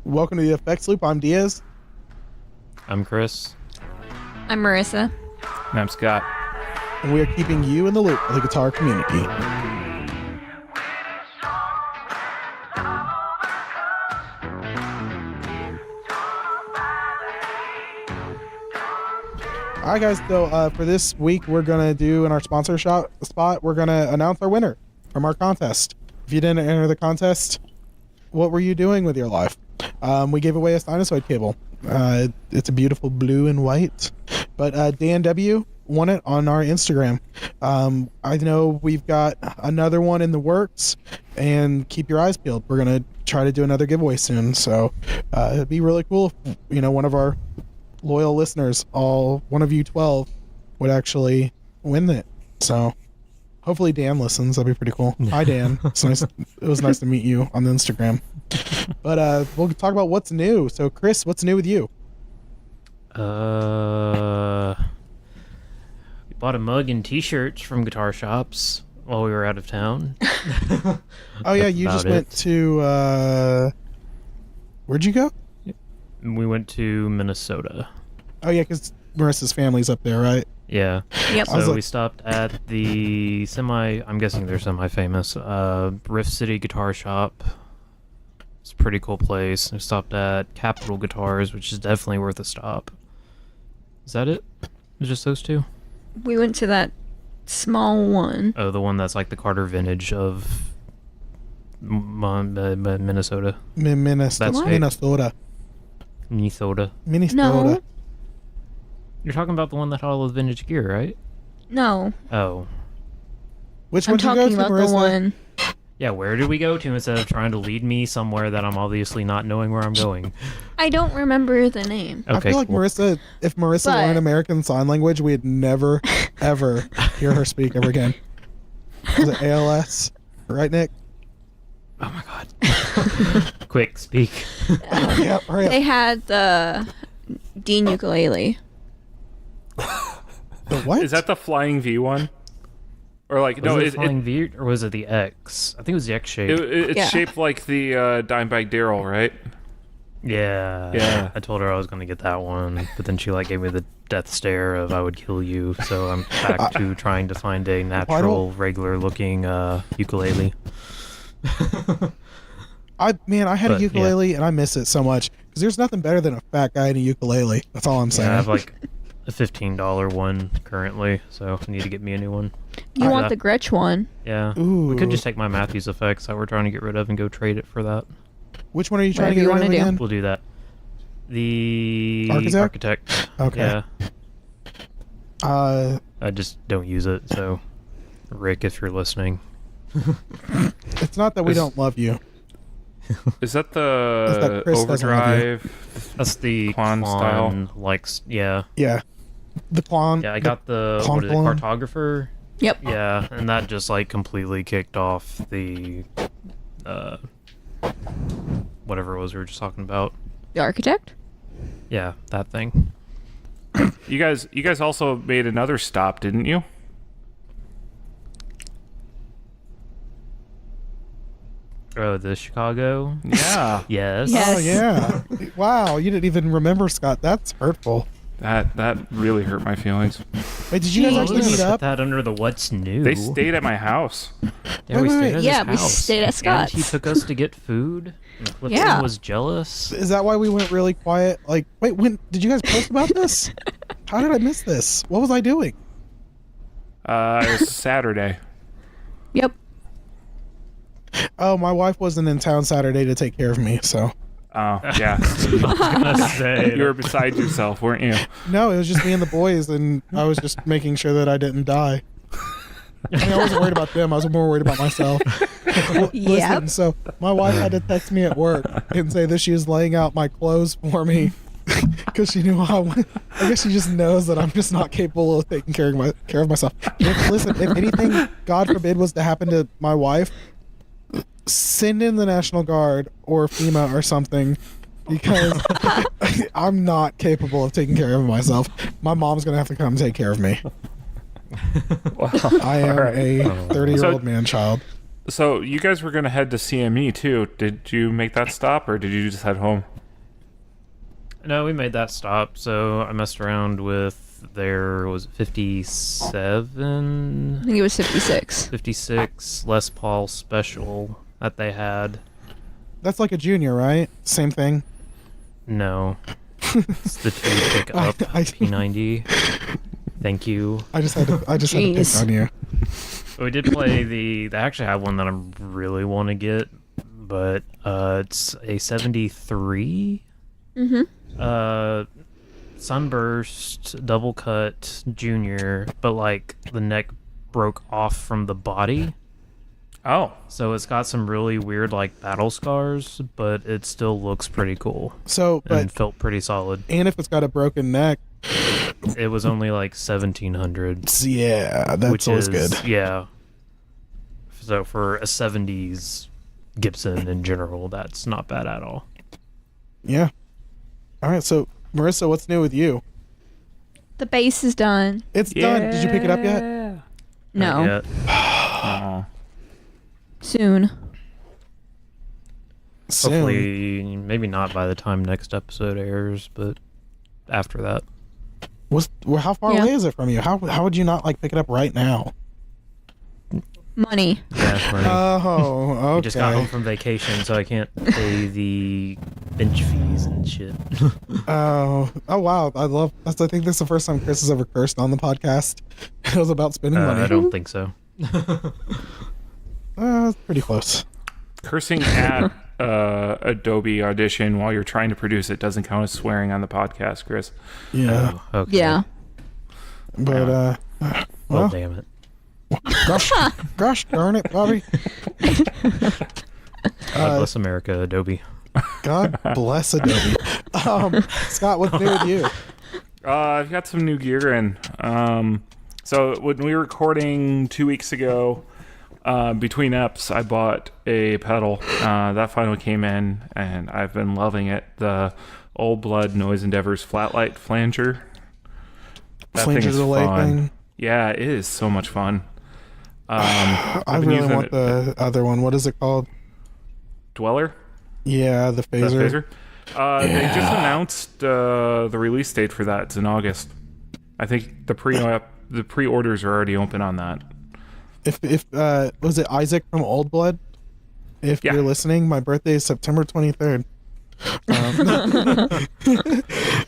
Welcome to the Effects Loop. I'm Diaz. I'm Chris. I'm Marissa. And I'm Scott. And we are keeping you in the loop of the guitar community. Alright guys, so for this week we're going to do in our sponsor spot, we're going to announce our winner from our contest. If you didn't enter the contest, what were you doing with your life? We gave away a Sinusoid cable. It's a beautiful blue and white. But Dan W. won it on our Instagram. I know we've got another one in the works, and keep your eyes peeled. We're going to try to do another giveaway soon. So it'd be really cool if, one of our loyal listeners, one of you 12, would actually win it. So hopefully Dan listens. That'd be pretty cool. Hi, Dan. It's nice. It was nice to meet you on the Instagram. But we'll talk about what's new. So, Chris, what's new with you? We bought a mug and t-shirts from guitar shops while we were out of town. Oh, yeah, you just went to... where'd you go? We went to Minnesota. Oh, yeah, because Marissa's family's up there, right? Yeah. Yep. So we stopped at the I'm guessing they're semi-famous, Rift City Guitar Shop. It's a pretty cool place. We stopped at Capitol Guitars, which is definitely worth a stop. Is that it? Just those two? We went to that small one. Oh, the one that's like the Carter vintage of Minnesota. Minnesota. That's Minnesota. Minnesota. Minnesota. No. You're talking about the one that had all the vintage gear, right? No. Oh. Which I'm one did you go talking to, about Marissa? the one. Yeah, where did we go to instead of trying to lead me somewhere that I'm obviously not knowing where I'm going? I don't remember the name. Okay, I feel like cool. Marissa, if Marissa But- learned American Sign Language, we'd never, ever hear her speak ever again. Was it ALS? Right, Nick? Oh my god. Quick, speak. Yep, hurry up. They had the Dean ukulele. The what? Is that the Flying V one? Or like, Was no, it Flying V or was it the X? I think it was the X shape. it's Yeah. shaped like the Dimebag Daryl, right? Yeah. Yeah. I told her I was going to get that one, but then she gave me the death stare of I would kill you, so I'm back to trying to find a natural, regular-looking ukulele. I had a But, ukulele and I miss it so much because there's nothing better than a fat guy in a ukulele. That's all I'm saying. Yeah, I have a $15 one currently, so I need to get me a new one. You want Yeah. the Gretsch one? Yeah. Ooh. We could just take my Matthews effects that we're trying to get rid of and go trade it for that. Which one are you trying to Whatever get you rid of wanna do. again? We'll do that. The Architect? Okay. Yeah. I I just don't use it, so Rick, if you're listening. It's not that we don't love you. Is that Is the that Chris doesn't have you? Overdrive? That's the Klon style? yeah. Yeah. The Klon. Yeah, I got the Klon what is it, Klon? cartographer? Yep. Yeah, and that just completely kicked off the whatever it was we were just talking about. The Architect? Yeah, that thing. You guys also made another stop, didn't you? Oh, the Chicago? Yeah. Yes. Yes. Oh, yeah. Wow, you didn't even remember, Scott. That's hurtful. That really hurt my feelings. Wait, did you guys Jeez. actually Put meet up? that under the what's new. They stayed at my house. Yeah, we Wait, stayed wait. at Yeah, his we house. stayed at Scott's. And he took us to get food. And Clifton Yeah. was jealous. Is that why we went really quiet? Wait, when did you guys post about this? How did I miss this? What was I doing? It was Saturday. Yep. Oh, my wife wasn't in town Saturday to take care of me, so. Oh, yeah. Gonna say, You were beside yourself, weren't you? No, it was just me and the boys, and I was just making sure that I didn't die. I mean, I wasn't worried about them. I was more worried about myself. Listen, Yep. so my wife had to text me at work and say that she was laying out my clothes for me because she knew I guess she just knows that I'm just not capable of taking care of myself. Listen, if anything, God forbid, was to happen to my wife, send in the National Guard or FEMA or something, because I'm not capable of taking care of myself. My mom's gonna have to come take care of me. Well, I am alright. a 30-year-old So- man-child. So you guys were gonna head to CME too. Did you make that stop, or did you just head home? No, we made that stop. So I messed around with was it 57, I think it was 56. 56 Les Paul special that they had. That's like a junior, right? Same thing. No, it's the two pick up P90. Thank you. I just had to pick Jeez. on you. We did play they actually have one that I really want to get, but it's a 73. Sunburst double cut junior, but like the neck broke off from the body. Oh, So it's got some really weird like battle scars, but it still looks pretty cool So, and but felt pretty solid. and if it's got a broken neck, It was only like 1700, yeah, that's which always is good. yeah. So for a 70s Gibson in general, that's not bad at all. Yeah. All right, so Marissa, what's new with you? The base is done. It's done. Did you pick it up yet? Not No. yet. Oh. Soon. Soon. Hopefully, maybe not by the time next episode airs, but after that. How far Yeah. away is it from you? How would you not like pick it up right now? Money. Yeah, money. Oh, okay. I just got home from vacation, so I can't pay the bench fees and shit. Oh wow! I think this is the first time Chris has ever cursed on the podcast. It was about spending money. I don't think so. It's pretty close. Cursing at Adobe Audition while you're trying to produce it doesn't count as swearing on the podcast, Chris. Yeah, Oh, okay. Yeah. but Oh, well, damn it. gosh darn it, Bobby. God bless America, Adobe. God bless Adobe. Scott, what's new with you? I've got some new gear in. So when we were recording 2 weeks ago, between eps, I bought a pedal. That finally came in, and I've been loving it. The Old Blood Noise Endeavors Flatlight Flanger. That thing Flanger is delay fun. thing. Yeah, it is so much fun. I I've been really using want it- the other one. What is it called? Dweller? Yeah, the The phaser. phaser? They just announced the release date for that. It's in August. I think the pre-orders are already open on that. If was it Isaac from Old Blood? If Yeah. you're listening, my birthday is September 23rd.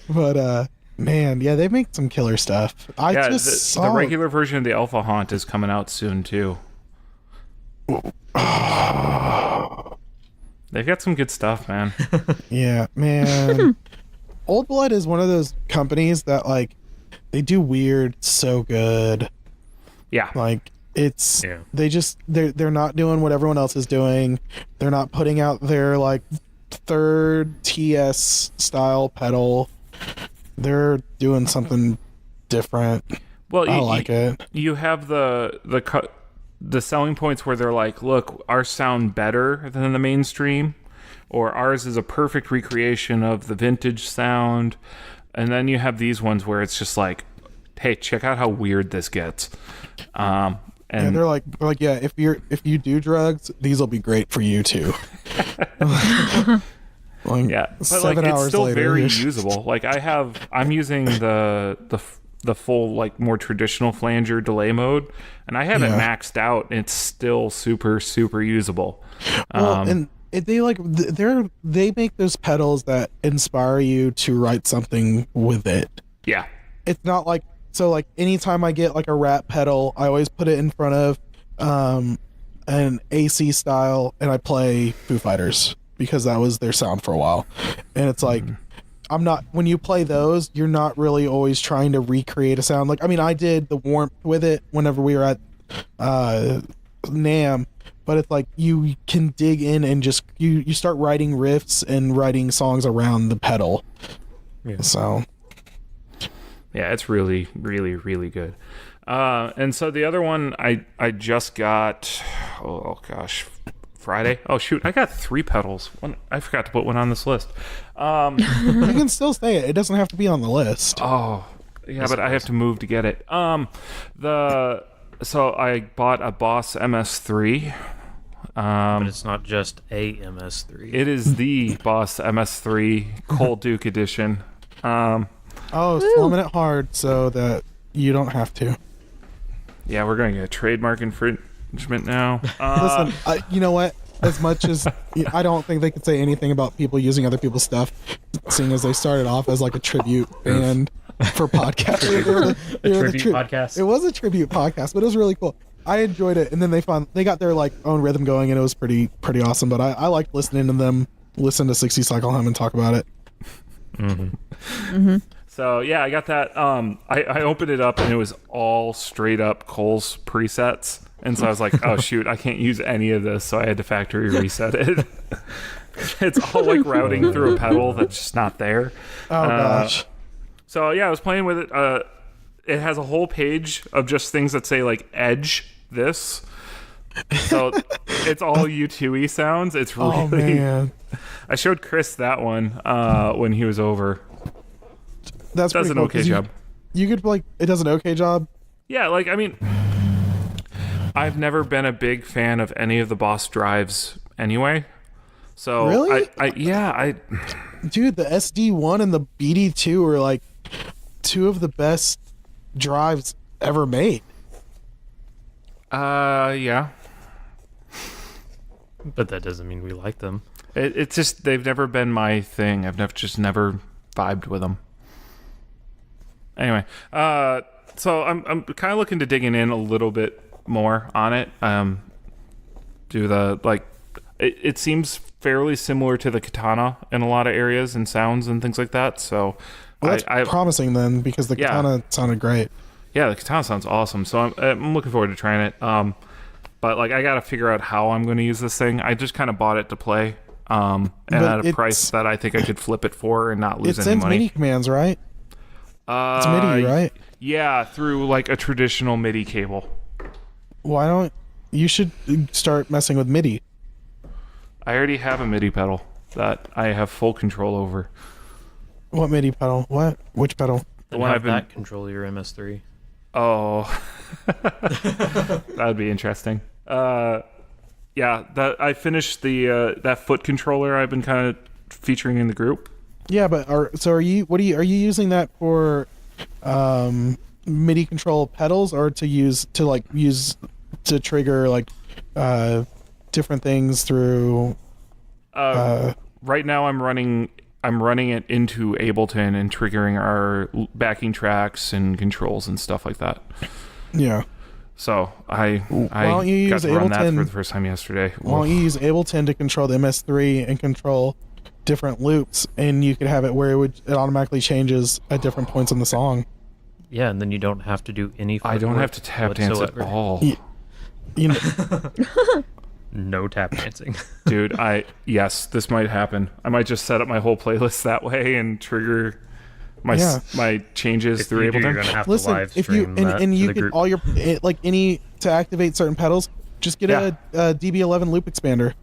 But man, yeah, they make some killer stuff. I Yeah, just the saw regular version of the Alpha Haunt is coming out soon too. They've got some good stuff, man. Yeah, man. Old Blood is one of those companies that like they do weird so good. Yeah, Like it's Yeah. they're not doing what everyone else is doing. They're not putting out their like third TS style pedal. They're doing something different. well, I like it. You have the selling points where they're like, look, our sound better than the mainstream, or ours is a perfect recreation of the vintage sound, and then you have these ones where it's just like, hey, check out how weird this gets. And And they're like, yeah, if you do drugs, these will be great for you too. Like, yeah, but 7 like it's hours still later, very you're- usable. Like I'm using the full like more traditional flanger delay mode, and I have it Yeah. maxed out. And it's still super usable. Well, and they make those pedals that inspire you to write something with it. Yeah, It's not like so like anytime I get like a rap pedal, I always put it in front of an AC style and I play Foo Fighters because that was their sound for a while. And it's like I'm not when you play those, you're not really always trying to recreate a sound. Like I mean, I did the Warmth with it whenever we were at NAM, but it's like you can dig in and just you start writing riffs and writing songs around the pedal. Yeah. So yeah, it's really good. And so the other one I just got, oh gosh, Friday. Oh shoot, I got 3 pedals. I forgot to put one on this list. you can still say it. It doesn't have to be on the list. Oh, yeah, but I have to move to get it. So I bought a Boss MS3. But it's not just a MS3. It is the Boss MS3 Cold Duke Edition. Oh, slumming it hard so that you don't have to. Yeah, we're going to get a trademark infringement now. Listen, you know what? As much as I don't think they could say anything about people using other people's stuff, seeing as they started off as like a tribute band for podcasts. They were the tribute podcast. It was a tribute podcast, but it was really cool. I enjoyed it, and then they got their like own rhythm going, and it was pretty awesome. But I liked listening to them listen to 60 Cycle Hum and talk about it. So yeah, I got that. I opened it up and it was all straight up Cole's presets, and so I was like, oh shoot, I can't use any of this, so I had to factory reset it. It's all like routing through a pedal that's just not there. Oh gosh. So yeah, I was playing with it. It has a whole page of just things that say like Edge this. So it's all U2-y sounds. It's really. Oh man. I showed Chris that one when he was over. That's Does pretty an cool, okay 'cause job. You could like it does an okay job. Yeah, like I mean, I've never been a big fan of any of the Boss drives anyway. So Really? I Dude, the SD1 and the BD2 are like two of the best drives ever made. yeah. But that doesn't mean we like them. It's just they've never been my thing. I've never vibed with them. Anyway, so I'm kind of looking to digging in a little bit more on it. Do the like, it seems fairly similar to the Katana in a lot of areas and sounds and things like that. So Well, that's I promising then, because the Yeah. Katana sounded great. yeah, the Katana sounds awesome. So I'm looking forward to trying it. But like I got to figure out how I'm going to use this thing. I just kind of bought it to play. And But at a it's- price that I think I could flip it for and not It lose any sends money. MIDI commands, right? It's MIDI, right? Yeah, through like a traditional MIDI cable. Why don't you should start messing with MIDI? I already have a MIDI pedal that I have full control over. What MIDI pedal? What? Which pedal? The And one have I've been. that control your MS3. Oh, that'd be interesting. Yeah, that I finished the that foot controller I've been kind of featuring in the group. Yeah, but are you using that for MIDI control pedals, or to use to trigger like different things through Right now, I'm running it into Ableton and triggering our backing tracks and controls and stuff like that. yeah. So I don't you got use to run that Ableton? for the first time yesterday. Why don't you use Ableton to control the MS3 and control different loops, and you could have it where it automatically changes at different points in the song. Yeah, and then you don't have to do any I don't footwork have to tap dance at whatsoever. all. Yeah. You know, No tap dancing. Dude, yes, this might happen. I might just set up my whole playlist that way and trigger my Yeah. If changes through you do, you're Ableton. gonna have to listen, live if you stream that and to you the can group. all your like any to activate certain pedals, just get Yeah. a DB11 loop expander.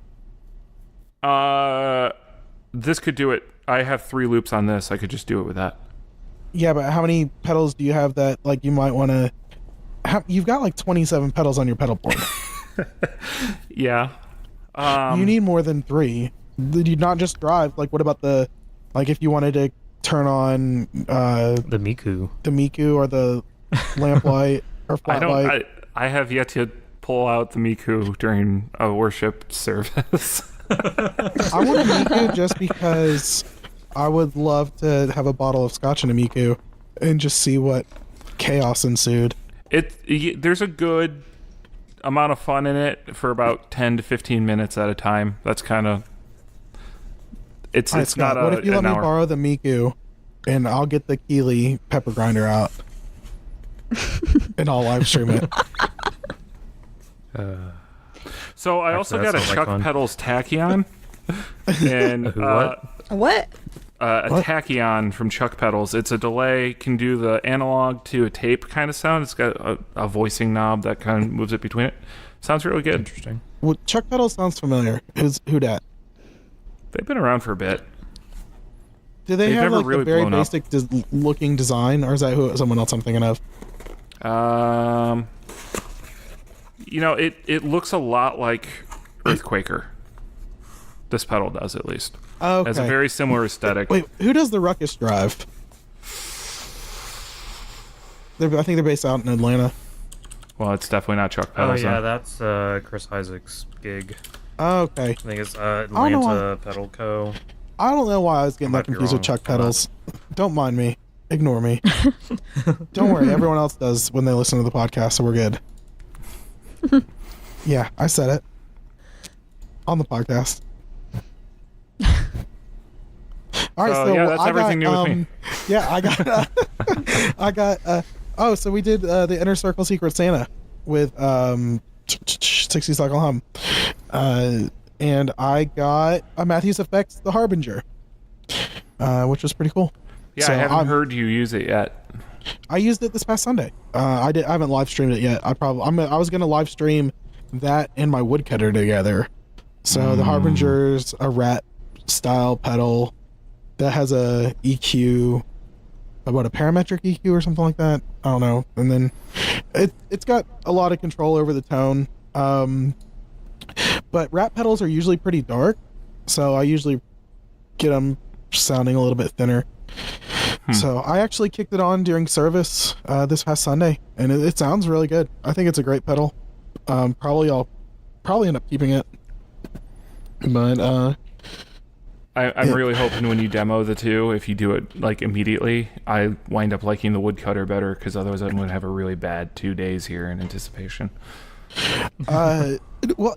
This could do it. I have 3 loops on this. I could just do it with that. Yeah, but how many pedals do you have that like you might want to? You've got like 27 pedals on your pedal board. Yeah. You need more than 3. You not just drive. Like, what about if you wanted to turn on the Miku. the Miku or the lamplight or I don't. flatlight? I have yet to pull out the Miku during a worship service. I want a Miku just because I would love to have a bottle of scotch in a Miku and just see what chaos ensued. There's a good amount of fun in it for about 10 to 15 minutes at a time. That's kind of it's All right, it's Scott, not what a, if you let an me hour. borrow the Miku and I'll get the Keeley pepper grinder out and I'll live stream it. So I also that got a sounds like Chuck fun. Pedals Tachyon and What? What? a What? Tachyon from Chuck Pedals. It's a delay, can do the analog to a tape kind of sound. It's got a voicing knob that kind of moves it between it. Sounds really good. Interesting. Well, Chuck Pedal sounds familiar. Who dat? They've been around for a bit. Do they They've have never like really a very blown up. basic looking design, or is that someone else I'm thinking of? You know, it looks a lot like Earthquaker. This pedal does, at least. Okay. Has a very similar aesthetic. Wait, who does the Ruckus drive? I think they're based out in Atlanta. Well, it's definitely not Chuck Oh pedals. yeah, then. that's Chris Isaac's gig. Okay. I think it's don't know Atlanta Pedal Co. I don't know why I was getting I that might be confused with wrong. Chuck pedals. Don't mind me. Ignore me. Don't worry. Everyone else does when they listen to the podcast, so we're good. Yeah, I said it. On the podcast. All right, So, so yeah, that's I everything got, new with me. Yeah, I got. I got. Oh, so we did the Inner Circle Secret Santa with 60 Cycle Hum, and I got a Matthews Effects The Harbinger, which was pretty cool. Yeah, So I haven't I'm- heard you use it yet. I used it this past Sunday. I haven't live streamed it yet. I was gonna live stream that and my woodcutter together. So the Harbinger's a rat style pedal that has a EQ, a parametric EQ or something like that. I don't know. And then it's got a lot of control over the tone. But rat pedals are usually pretty dark, so I usually get them sounding a little bit thinner. So I actually kicked it on during service this past Sunday, and it sounds really good. I think it's a great pedal. I'll probably end up keeping it. But I'm really hoping when you demo the two, if you do it like immediately, I wind up liking the woodcutter better, because otherwise I would have a really bad 2 days here in anticipation. well,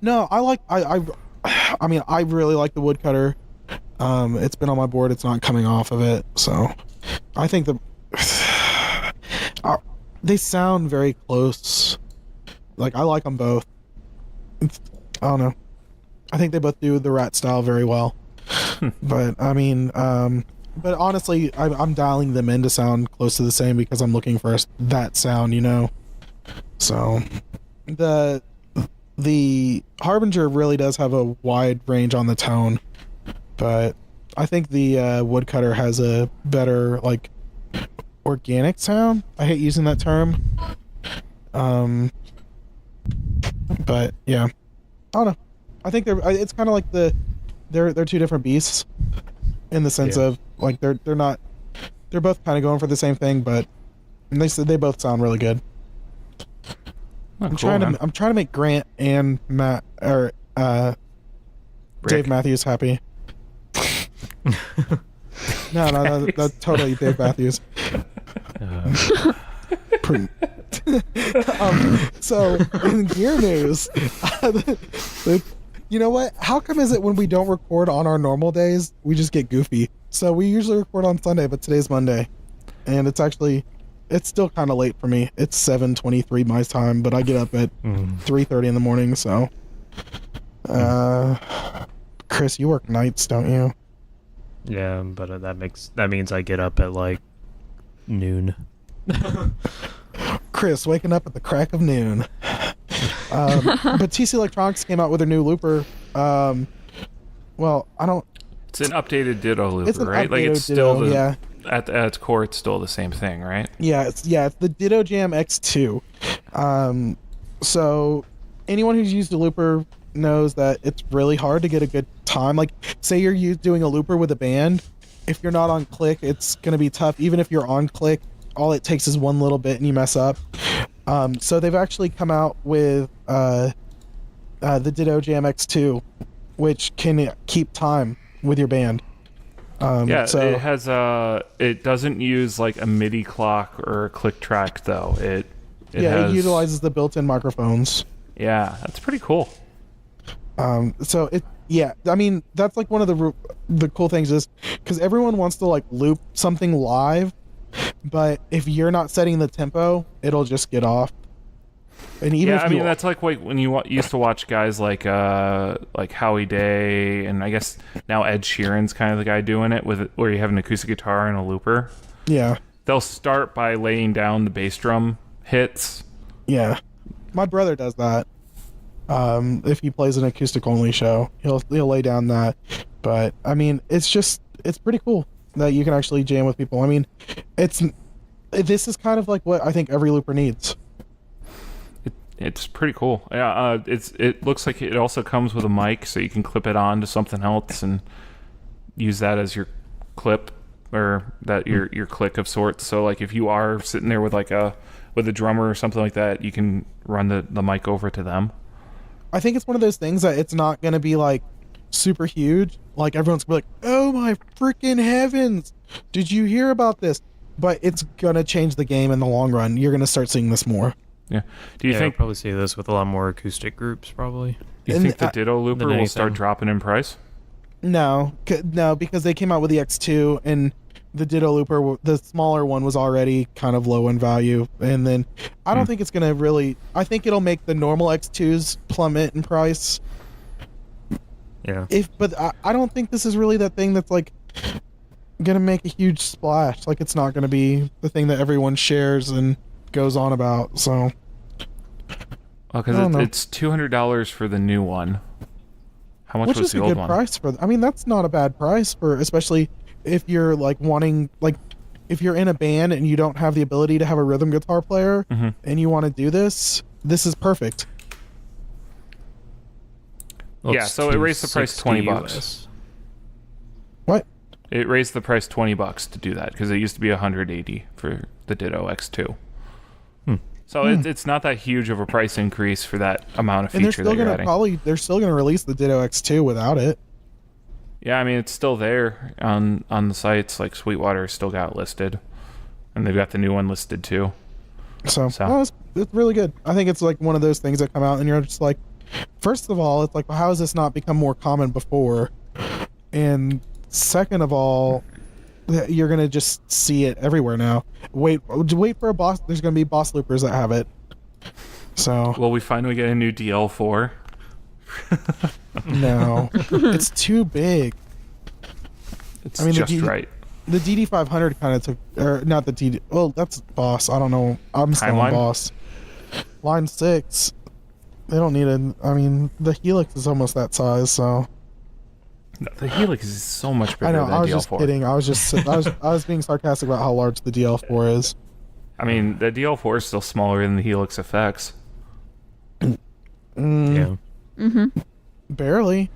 no, I mean, I really like the woodcutter. It's been on my board. It's not coming off of it, so I think they sound very close. Like, I like them both. I don't know. I think they both do the rat style very well. But I mean, but honestly, I'm dialing them in to sound close to the same because I'm looking for that sound, you know. So the Harbinger really does have a wide range on the tone, but I think the woodcutter has a better, like, organic sound. I hate using that term. But yeah, I don't know. I think it's kind of like they're two different beasts in the sense Yeah. of, like, they're both kind of going for the same thing, but they both sound really good. Oh, I'm cool, man. trying to make Grant and Matt or Dave Rick. Matthews happy. No, that's totally Dave Matthews. So in gear news, you know what? How come is it when we don't record on our normal days, we just get goofy? So we usually record on Sunday, but today's Monday, and it's still kind of late for me. It's 7:23 my time, but I get up at 3:30 in the morning. So, Chris, you work nights, don't you? Yeah, but that means I get up at like noon. Chris waking up at the crack of noon. But TC Electronics came out with a new looper. Well, I don't. It's an updated Ditto looper, It's an right? Like, updated it's still Ditto, yeah. at its core, it's still the same thing, right? Yeah, it's the Ditto Jam X2. So anyone who's used a looper knows that it's really hard to get a good time. Like, say you're doing a looper with a band, if you're not on click, it's gonna be tough. Even if you're on click, all it takes is one little bit and you mess up. So they've actually come out with the Ditto Jam X2, which can keep time with your band. Yeah, so it has it doesn't use like a MIDI clock or a click track though. It it utilizes the built-in microphones. Yeah, that's pretty cool. So I mean, that's like one of the cool things is because everyone wants to like loop something live, but if you're not setting the tempo, it'll just get off. And even Yeah, if I mean you, that's like when you used to watch guys like Howie Day, and I guess now Ed Sheeran's kind of the guy doing it with it, where you have an acoustic guitar and a looper. yeah, They'll start by laying down the bass drum hits. yeah, my brother does that. If he plays an acoustic only show, he'll lay down that. But I mean, it's pretty cool that you can actually jam with people. I mean, this is kind of like what I think every looper needs. it's pretty cool. Yeah, it looks like it also comes with a mic, so you can clip it on to something else and use that as your clip or that your click of sorts. So like if you are sitting there with a drummer or something like that, you can run the mic over to them. I think it's one of those things that it's not going to be like super huge. Like everyone's gonna be like, oh my freaking heavens, did you hear about this? But it's going to change the game in the long run. You're going to start seeing this more. Yeah. Do you We'll think probably see this with a lot more acoustic groups, probably. do you And think the Ditto Looper than will start anything. dropping in price? No, no, because they came out with the X2 and the Ditto Looper, the smaller one, was already kind of low in value. And then I don't think it's going to really, I think it'll make the normal X2s plummet in price. Yeah. But I don't think this is really that thing that's like going to make a huge splash. Like it's not going to be the thing that everyone shares and goes on about. So Well, I don't because know. it's $200 for the new one. How much which was is the a old good one? price for. I mean, that's not a bad price for, especially if you're like wanting, like, if you're in a band and you don't have the ability to have a rhythm guitar player Mhm. and you want to do this. This is perfect. Yeah, so it raised the price $20. US. What? It raised the price $20 to do that because it used to be $180 for the Ditto X2. So it's not that huge of a price increase for that amount of And they're feature still that you're gonna adding. they're still gonna release the Ditto X2 without it. Yeah, I mean it's still there on the sites. Like Sweetwater still got it listed, and they've got the new one listed too. So, So- no, it's really good. I think it's like one of those things that come out and you're just like, first of all, it's like, well, how has this not become more common before? And second of all, you're gonna just see it everywhere now. Wait for a boss. There's gonna be boss loopers that have it. So Will we finally get a new DL4? no, it's too big. It's I mean, the just D- right. The DD500 kind of took, or not the DD. Well, that's boss. I don't know. I'm still Timeline? on boss. Line 6. They don't need it. I mean, the Helix is almost that size, so No, the Helix is so much bigger I know. than I was DL4. just kidding. I was just I was being sarcastic about how large the DL4 is. I mean, the DL4 is still smaller than the Helix FX. Mm, Yeah. Barely.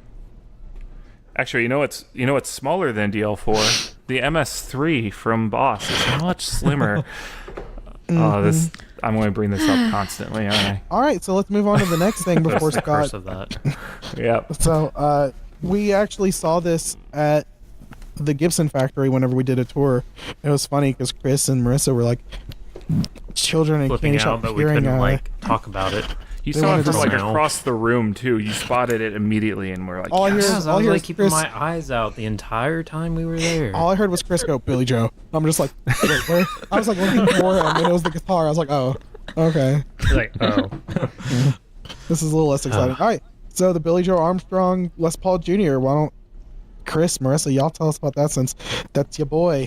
Actually, you know what's smaller than DL4? The MS3 from Boss is much slimmer. This I'm going to bring this up constantly, aren't I? All right, so let's move on to the next thing before That's the curse Scott. of that. Yep. So, we actually saw this at the Gibson factory whenever we did a tour. It was funny because Chris and Marissa were like children in Flipping candy out, shop but we hearing couldn't like talk about it. You They saw it wanted from to like know. across the room too. You spotted it immediately, and we're like, All I hear yes. is- Yes, I all was here like is keeping Chris- my eyes out the entire time we were there. All I heard was Chris go, Billy Joe. I'm just like, wait, where? I was like looking for him, and it was the guitar. I was like, oh, okay. Like, oh. This is a little less exciting. All right, so the Billy Joe Armstrong Les Paul Jr. Why don't Chris, Marissa, y'all tell us about that since that's your boy.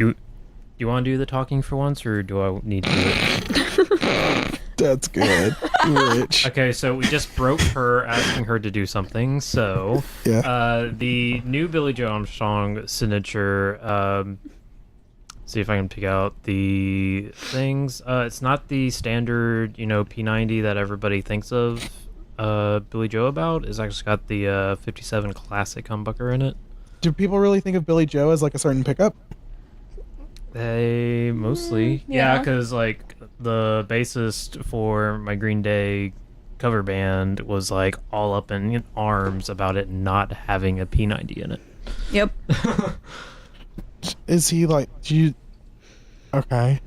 You want to do the talking for once, or do I need to do it? That's good. Rich. Okay, so we just broke her asking her to do something. So, Yeah. the new Billy Joe Armstrong signature. See if I can pick out the things. It's not the standard, P90 that everybody thinks of. Billy Joe about. It's actually got the 57 Classic humbucker in it. Do people really think of Billy Joe as like a certain pickup? They mostly, yeah. because like the bassist for my Green Day cover band was like all up in arms about it not having a P90 in it. Yep. Is he like? Do you? Okay.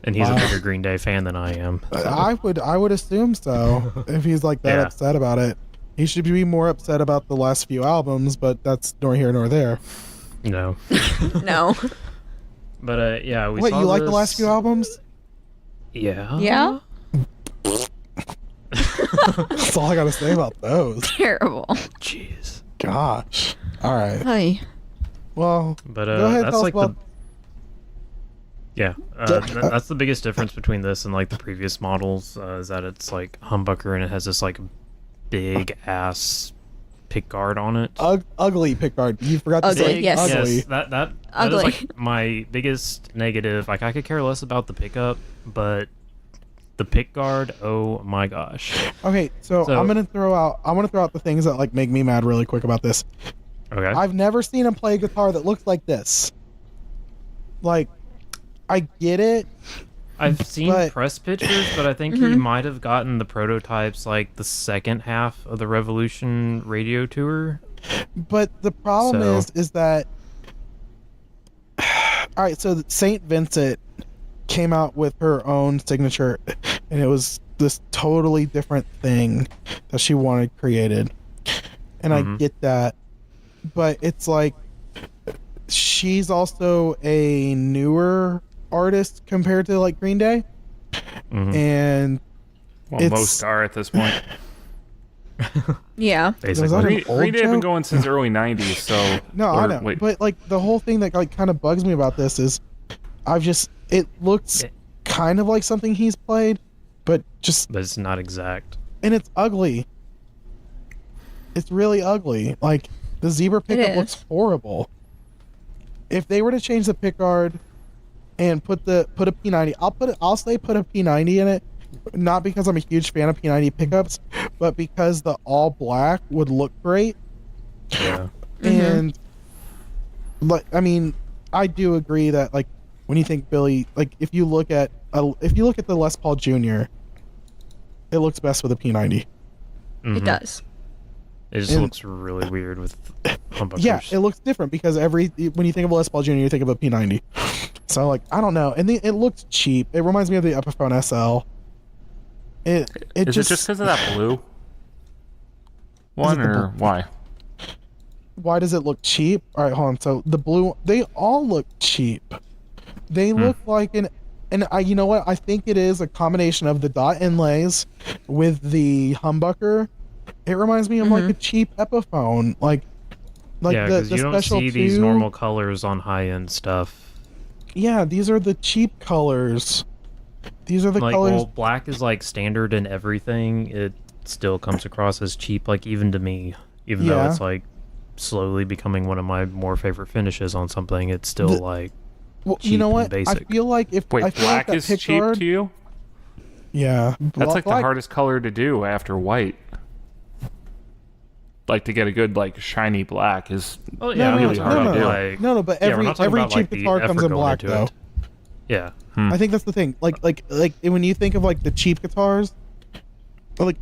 And he's Wow. a bigger Green Day fan than I am. I would assume so. If he's like that Yeah. upset about it, he should be more upset about the last few albums. But that's nor here nor there. No, No. but yeah, we What, saw you like the this- last few albums? Yeah. Yeah? That's all I gotta say about those. Terrible. Jeez. Gosh. All right. Hi. Well, But go ahead. that's Tell us like about. the yeah. That's the biggest difference between this and like the previous models is that it's like humbucker and it has this like big ass pick guard on it. Ugly pickguard. You forgot to Ugly, say yes. ugly. Yes, that is Ugly. like my biggest negative. Like I could care less about the pickup, but The pick guard, oh my gosh. Okay, so So- I want to throw out the things that like make me mad really quick about this. Okay. I've never seen him play a guitar that looks like this. Like, I get it. I've seen but- press pictures, but I think he might have gotten the prototypes like the second half of the Revolution radio tour. But the problem So- is that all right, so Saint Vincent came out with her own signature, and it was this totally different thing that she wanted created, and I get that, but it's like she's also a newer artist compared to like Green Day, and Well, It's- most are at this point. Yeah. Was that Basically. an old Green Day have been joke? going since early '90s. So no, I or, know, Wait, but like the whole thing that like kind of bugs me about this is it looks kind of like something he's played, but But it's not exact. and it's ugly. It's really ugly. Like the zebra pickup looks is. horrible. If they were to change the pickguard and put a P90, I'll say put a P90 in it, not because I'm a huge fan of P90 pickups, but because the all black would look great. Yeah. And like I mean, I do agree that like when you think Billy, like if you look at the Les Paul Jr., it looks best with a P90. It does. It just And- looks really weird with humbuckers. Yeah, it looks different because when you think of a Les Paul Jr., you think of a P90. So like I don't know, and it looks cheap. It reminds me of the Epiphone SL. It is it just because of that blue one, the or why? Why does it look cheap? All right, hold on. So the blue, they all look cheap. They look like you know what? I think it is a combination of the dot inlays with the humbucker. It reminds me of like a cheap Epiphone, like yeah, the because you don't special see these 2. normal colors on high-end stuff. Yeah, these are the cheap colors. These are the Like, colors. well, black is like standard in everything. It still comes across as cheap, like even to me. Even though Yeah. it's like slowly becoming one of my more favorite finishes on something, it's still like Well, you cheap know and what? I basic. feel like if Wait, I feel black like is that cheap pickguard, to you? yeah, That's like the black- hardest color to do after white. Like to get a good like shiny black is Oh yeah, really I'm hard talking to do. about, like, No, but yeah, we're every not talking every about, cheap like, the guitar comes effort in going black into though. it. Yeah. I think that's the thing. Like when you think of like the cheap guitars, like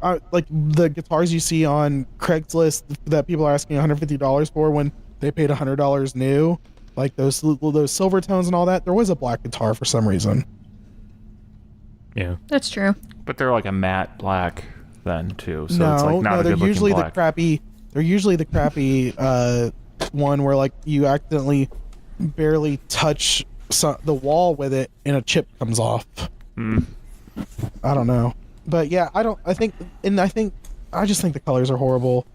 the guitars you see on Craigslist that people are asking $150 for when they paid $100 new, like those silver tones and all that. There was a black guitar for some reason. Yeah. That's true. but they're like a matte black then too. So no, it's like not a they're good looking usually black. They're usually the crappy one where like you accidentally barely touch the wall with it and a chip comes off. I don't know, but yeah, I just think the colors are horrible.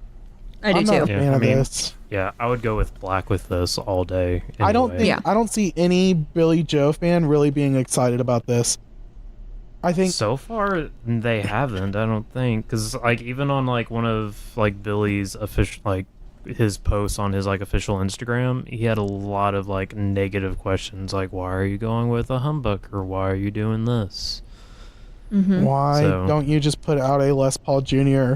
I do I'm not a too. Yeah, fan I of mean, this. Yeah, I would go with black with this all day. I don't anyway. think Yeah. I don't see any Billy Joe fan really being excited about this. I think So far, they haven't. I don't think, because like even on like one of like Billy's official like his posts on his like official Instagram, he had a lot of like negative questions, like why are you going with a humbucker? Why are you doing this why So- don't you just put out a Les Paul Jr.?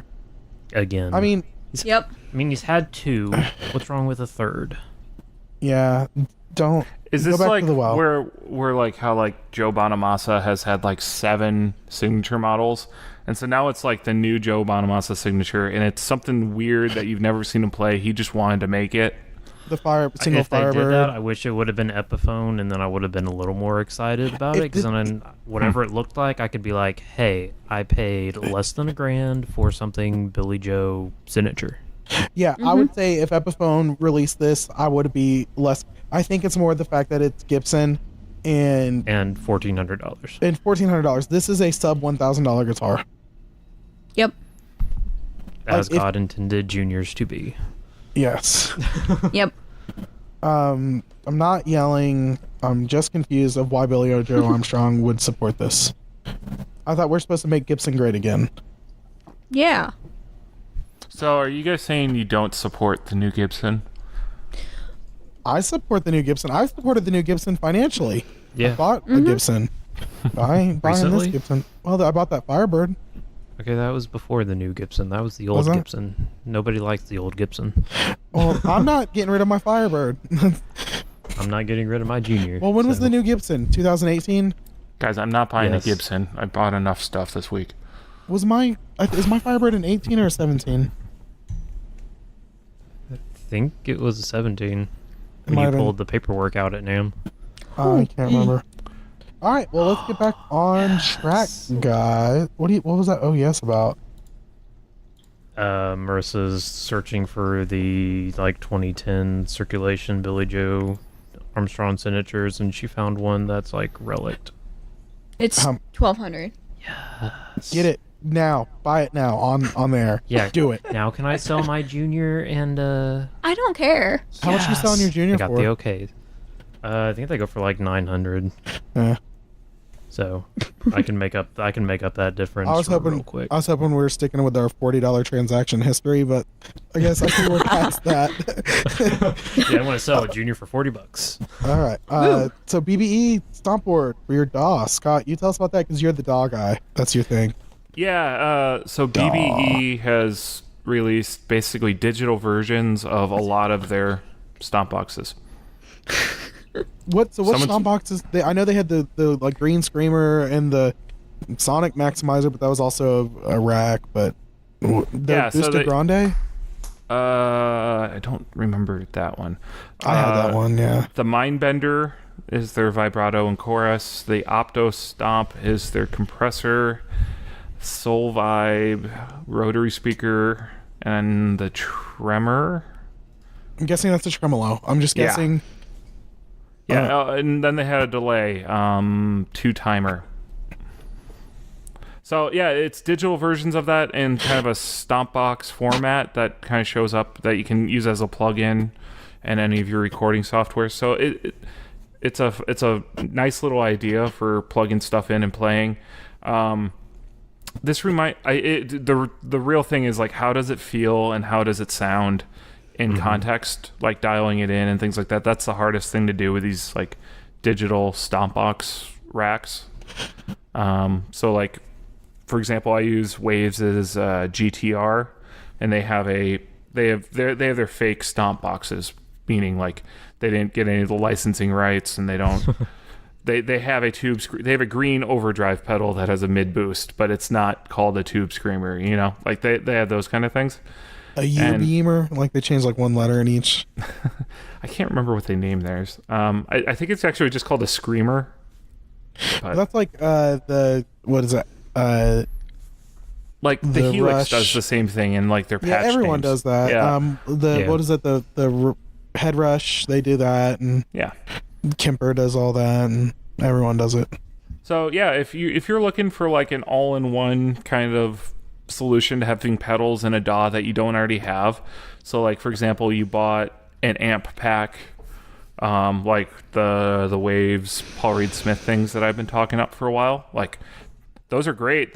again? I mean, Yep. I mean, he's had two. What's wrong with a third? yeah, don't. Is go this back like to the well. where like how like Joe Bonamassa has had like 7 signature models, and so now it's like the new Joe Bonamassa signature, and it's something weird that you've never seen him play. He just wanted to make it. The single If they did that, Firebird. I wish it would have been Epiphone, and then I would have been a little more excited about it. If Because the- then, whatever it looked like, I could be like, "Hey, I paid less than $1,000 for something Billy Joe signature." Yeah, I would say if Epiphone released this, I would be less. I think it's more the fact that it's Gibson and And $1,400. $1,400. This is a sub $1,000 guitar. Yep. As Like, if- God intended juniors to be. Yes. Yep. I'm not yelling. I'm just confused of why Billy Joe Armstrong would support this. I thought we're supposed to make Gibson great again. Yeah. So are you guys saying you don't support the new Gibson? I support the new Gibson. I've supported the new Gibson financially. I Yeah. bought a Gibson. buying this Recently? Gibson. Well, I bought that Firebird. Okay, that was before the new Gibson. That was the old Was that? Gibson. Nobody likes the old Gibson. Well, I'm not getting rid of my Firebird. I'm not getting rid of my Junior. Well, when was so- the new Gibson? 2018. Guys, I'm not buying Yes. a Gibson. I bought enough stuff this week. Is my Firebird an 18 or a 17? I think it was a 17 It when might you have been. pulled the paperwork out at NAM. I can't remember. All right, well, let's get back on track, guys. What was that? Oh, yes, about. Marissa's searching for the 2010 circulation Billy Joe Armstrong signatures, and she found one that's relic. It's 1,200. Get it now. Buy it now on there. Yeah, Do it. Now can I sell my Junior and I don't care. How much are you selling your Junior I got for? the okay. I think they go for 900. Eh. So I can make up that difference I was real hoping quick. we were sticking with our $40 transaction history, but I guess I think we're past that. Yeah, I want to sell a Junior for $40. All right. So BBE stomp board for your DAW. Scott, you tell us about that because you're the DAW guy. That's your thing. Yeah, so BBE has released basically digital versions of a lot of their stomp boxes. What Someone's- stomp boxes? I know they had the green screamer and the Sonic Maximizer, but that was also a rack. But the Yeah, so Booster they- Grande, I don't remember that one. I had that one. Yeah. The Mindbender is their vibrato and chorus. The Opto Stomp is their compressor. Soul Vibe, rotary speaker, and the Tremor. I'm guessing that's a tremolo. I'm just Yeah. guessing. Yeah, and then they had a delay, 2-timer. So yeah, it's digital versions of that in kind of a stomp box format that kind of shows up that you can use as a plug-in in any of your recording software. So it's a nice little idea for plugging stuff in and playing. The real thing is how does it feel and how does it sound in context, dialing it in and things like that. That's the hardest thing to do with these digital stomp box racks. So for example, I use Waves as GTR, and they have their fake stomp boxes, meaning they didn't get any of the licensing rights, and they don't. They have a they have a green overdrive pedal that has a mid boost, but it's not called a tube screamer. They have those kind of things. A U-beamer, they changed one letter in each. I can't remember what they named theirs. I think it's actually just called a screamer. But That's the what is that? the the Helix Rush. does the same thing in their patch Yeah, everyone names. does that. Yeah. Yeah. What is it? The Head Rush, they do that, and Yeah. Kemper does all that, and everyone does it. So yeah, if you're looking for an all-in-one kind of solution to having pedals in a DAW that you don't already have, so for example, you bought an amp pack, the Waves Paul Reed Smith things that I've been talking up for a while, those are great.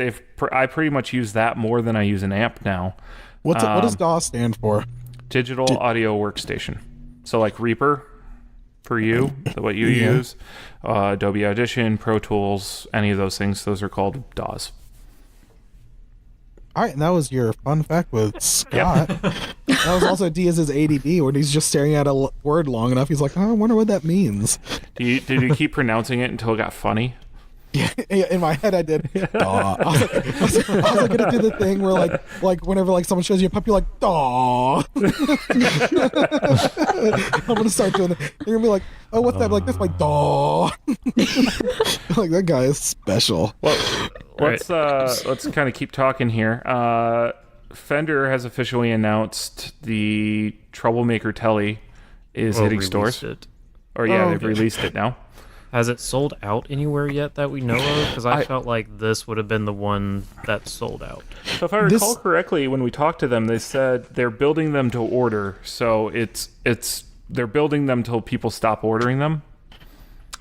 I pretty much use that more than I use an amp now. What does DAW stand for? Digital Audio Workstation. So Reaper for you, what you Yeah. use, Adobe Audition, Pro Tools, any of those things, those are called DAWs. All right, and that was your fun fact with Scott. That was also Diaz's ADD, when he's just staring at a word long enough. He's like, oh, I wonder what that means. Did you keep pronouncing it until it got funny? Yeah, in my head, I did. Daw. I was gonna do the thing where whenever someone shows you a puppy, you're like, daw. I'm gonna start doing that. You're gonna be like, oh, what's that? Like this, like daw. That guy is special. Well, let's kind of keep talking here. Fender has officially announced the Troublemaker Telly is hitting Released stores. it. Or yeah, Oh, they've okay. released it now. Has it sold out anywhere yet that we know of? Because I felt like this would have been the one that sold out. So if I recall correctly, when we talked to them, they said they're building them to order. So they're building them till people stop ordering them.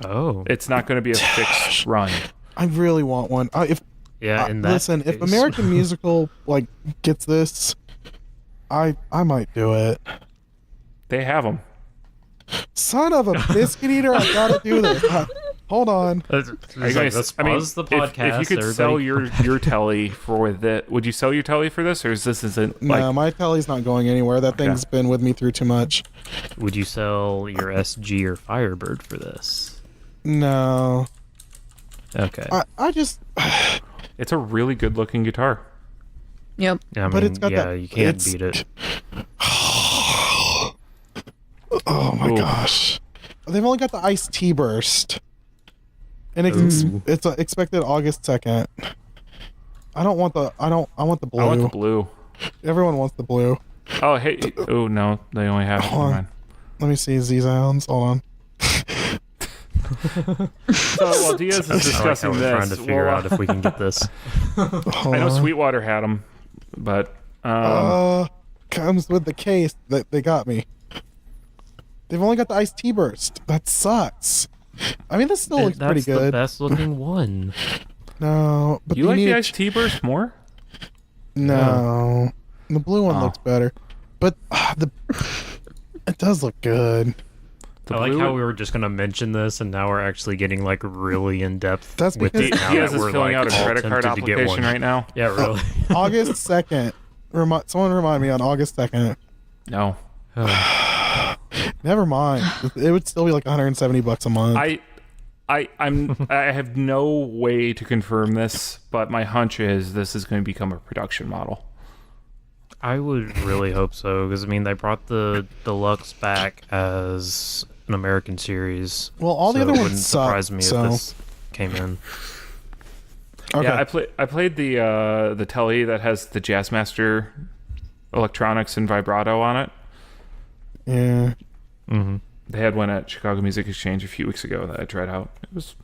Oh, It's not going to be a fixed run. I really want one. yeah. In that Listen, if case. American Musical gets this, I might do it. They have them. Son of a biscuit eater! I gotta do this. Hold on. Are you guys, let's I mean, pause the podcast. if you could everybody. sell your telly for the, would you sell your telly for this, or is this isn't like? No, my telly's not going anywhere. That thing's been with me through too much. Would you sell your SG or Firebird for this? No. Okay. I just... It's a really good looking guitar. Yep. I mean, but it's got yeah, that- you can't it's- beat it. Oh my Ooh. gosh. They've only got the iced tea burst. And Ooh. it's expected August 2nd. I want the blue. I want the blue. Everyone wants the blue. Oh hey, oh no, they only have. Hold on. Never mind. Let me see Z-Sounds. Hold on. So while Diaz is I like how discussing we're this, trying to figure out if we can get this. Hold I know on. Sweetwater had them, but Comes with the case that they got me. They've only got the iced tea burst. That sucks. I mean, this still looks That's pretty the good. best looking one. No, but you like need the to iced tea burst more? No, the blue one Oh. looks better, but it does look good. The I like blue- how we were just gonna mention this, and now we're actually getting like really in depth. That's with because it now Diaz that is we're filling like out a all credit card tempted to get application one. right now. Yeah, really. August 2nd. Someone remind me on August 2nd. No, Never mind. It would still be like $170 a month. I have no way to confirm this, but my hunch is this is going to become a production model. I would really hope so, because I mean they brought the deluxe back as an American series. Well, all the so other it ones wouldn't suck, surprise me so- if this came in. Okay. Yeah, I played the telly that has the Jazzmaster electronics and vibrato on it. Yeah. Mm-hmm. They had one at Chicago Music Exchange a few weeks ago that I tried out. It was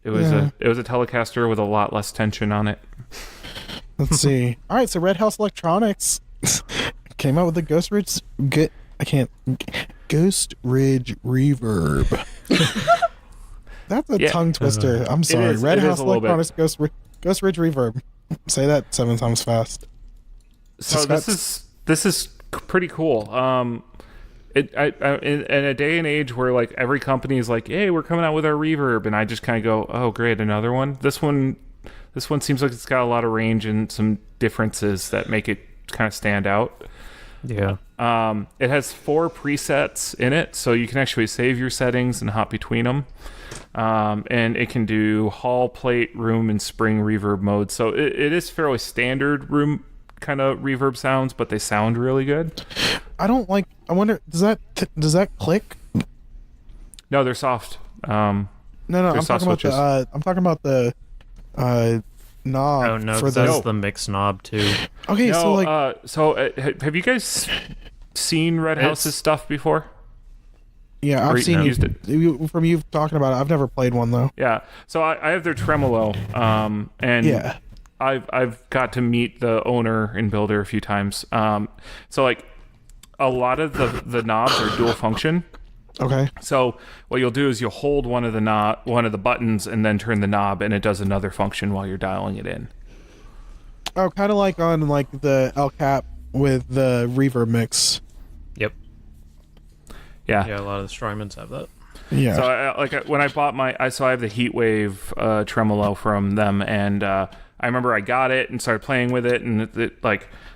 Yeah. a Telecaster with a lot less tension on it. Let's see. All right, so Red House Electronics came out with the Ghost Ridge. Ghost Ridge Reverb. That's a Yeah. tongue twister. I'm sorry. is- Red it is House a little bit. Electronics Ghost Ridge Reverb. Say that 7 times fast. So Suspects- this is pretty cool. In a day and age where like every company is like, hey, we're coming out with our reverb, and I just kind of go, oh great, another one. This one seems like it's got a lot of range and some differences that make it kind of stand out. Yeah. It has 4 presets in it, so you can actually save your settings and hop between them. And it can do hall, plate, room, and spring reverb mode. So it is fairly standard room kind of reverb sounds, but they sound really good. I wonder, does that click? No, they're soft. No, They're I'm soft talking about I'm talking about the knob Oh no, for 'cause the. that's the mix knob too. Okay, so like have you guys seen Red It's- House's stuff before? yeah, or I've seen used from you talking about it. I've never played one though. Yeah. So I have their tremolo, and Yeah. I've got to meet the owner and builder a few times. So like a lot of the knobs are dual function. Okay. So what you'll do is you'll hold one of the buttons and then turn the knob, and it does another function while you're dialing it in. Oh, kind of like on like the El Cap with the reverb mix. Yep. Yeah. Yeah, a lot of the Strymons have that. Yeah. So when I bought I have the Heatwave tremolo from them, and I remember I got it and started playing with it, and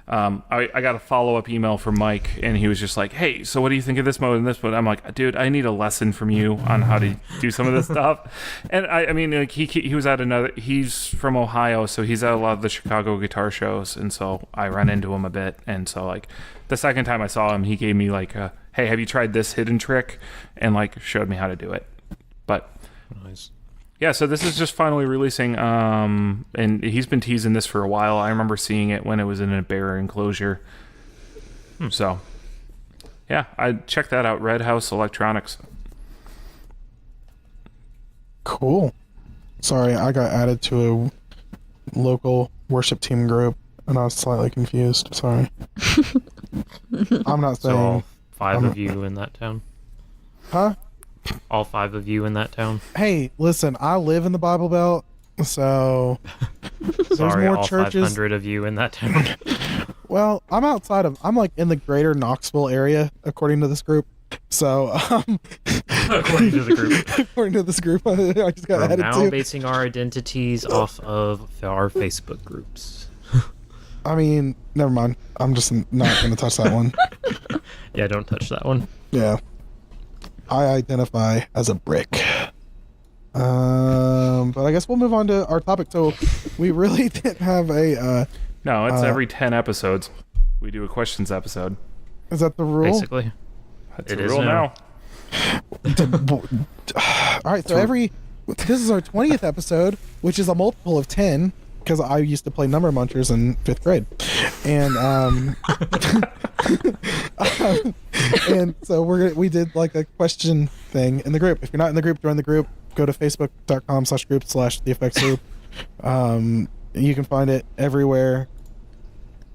I got a follow-up email from Mike, and he was just like, hey, so what do you think of this mode and this mode? I'm like, dude, I need a lesson from you on how to do some of this stuff. And I mean, like he was at he's from Ohio, so he's at a lot of the Chicago guitar shows, and so I run into him a bit. And so like the second time I saw him, he gave me like hey, have you tried this hidden trick? And like showed me how to do it. But Nice. yeah, so this is just finally releasing, and he's been teasing this for a while. I remember seeing it when it was in a bear enclosure. So, yeah, I check that out. Red House Electronics. Cool. Sorry, I got added to a local worship team group, and I was slightly confused. Sorry. I'm not So all saying. 5 of you in that town. Huh? All 5 of you in that town. Hey, listen, I live in the Bible Belt, so there's Sorry, more all churches. 500 of you in that town. Well, I'm like in the greater Knoxville area, according to this group. So, According to the group. according to this group, I just got We're added now to. basing our identities off of our Facebook groups. I mean, never mind. I'm just not going to touch that one. Yeah, don't touch that one. Yeah. I identify as a brick. But I guess we'll move on to our topic. So we really didn't have a. No, it's every 10 episodes. We do a questions episode. Is that the rule? Basically. That's It the is rule now. All right. So this is our 20th episode, which is a multiple of 10, because I used to play Number Munchers in 5th grade, and and so we did like a question thing in the group. If you're not in the group, join the group. Go to facebook.com/group/theeffects group. You can find it everywhere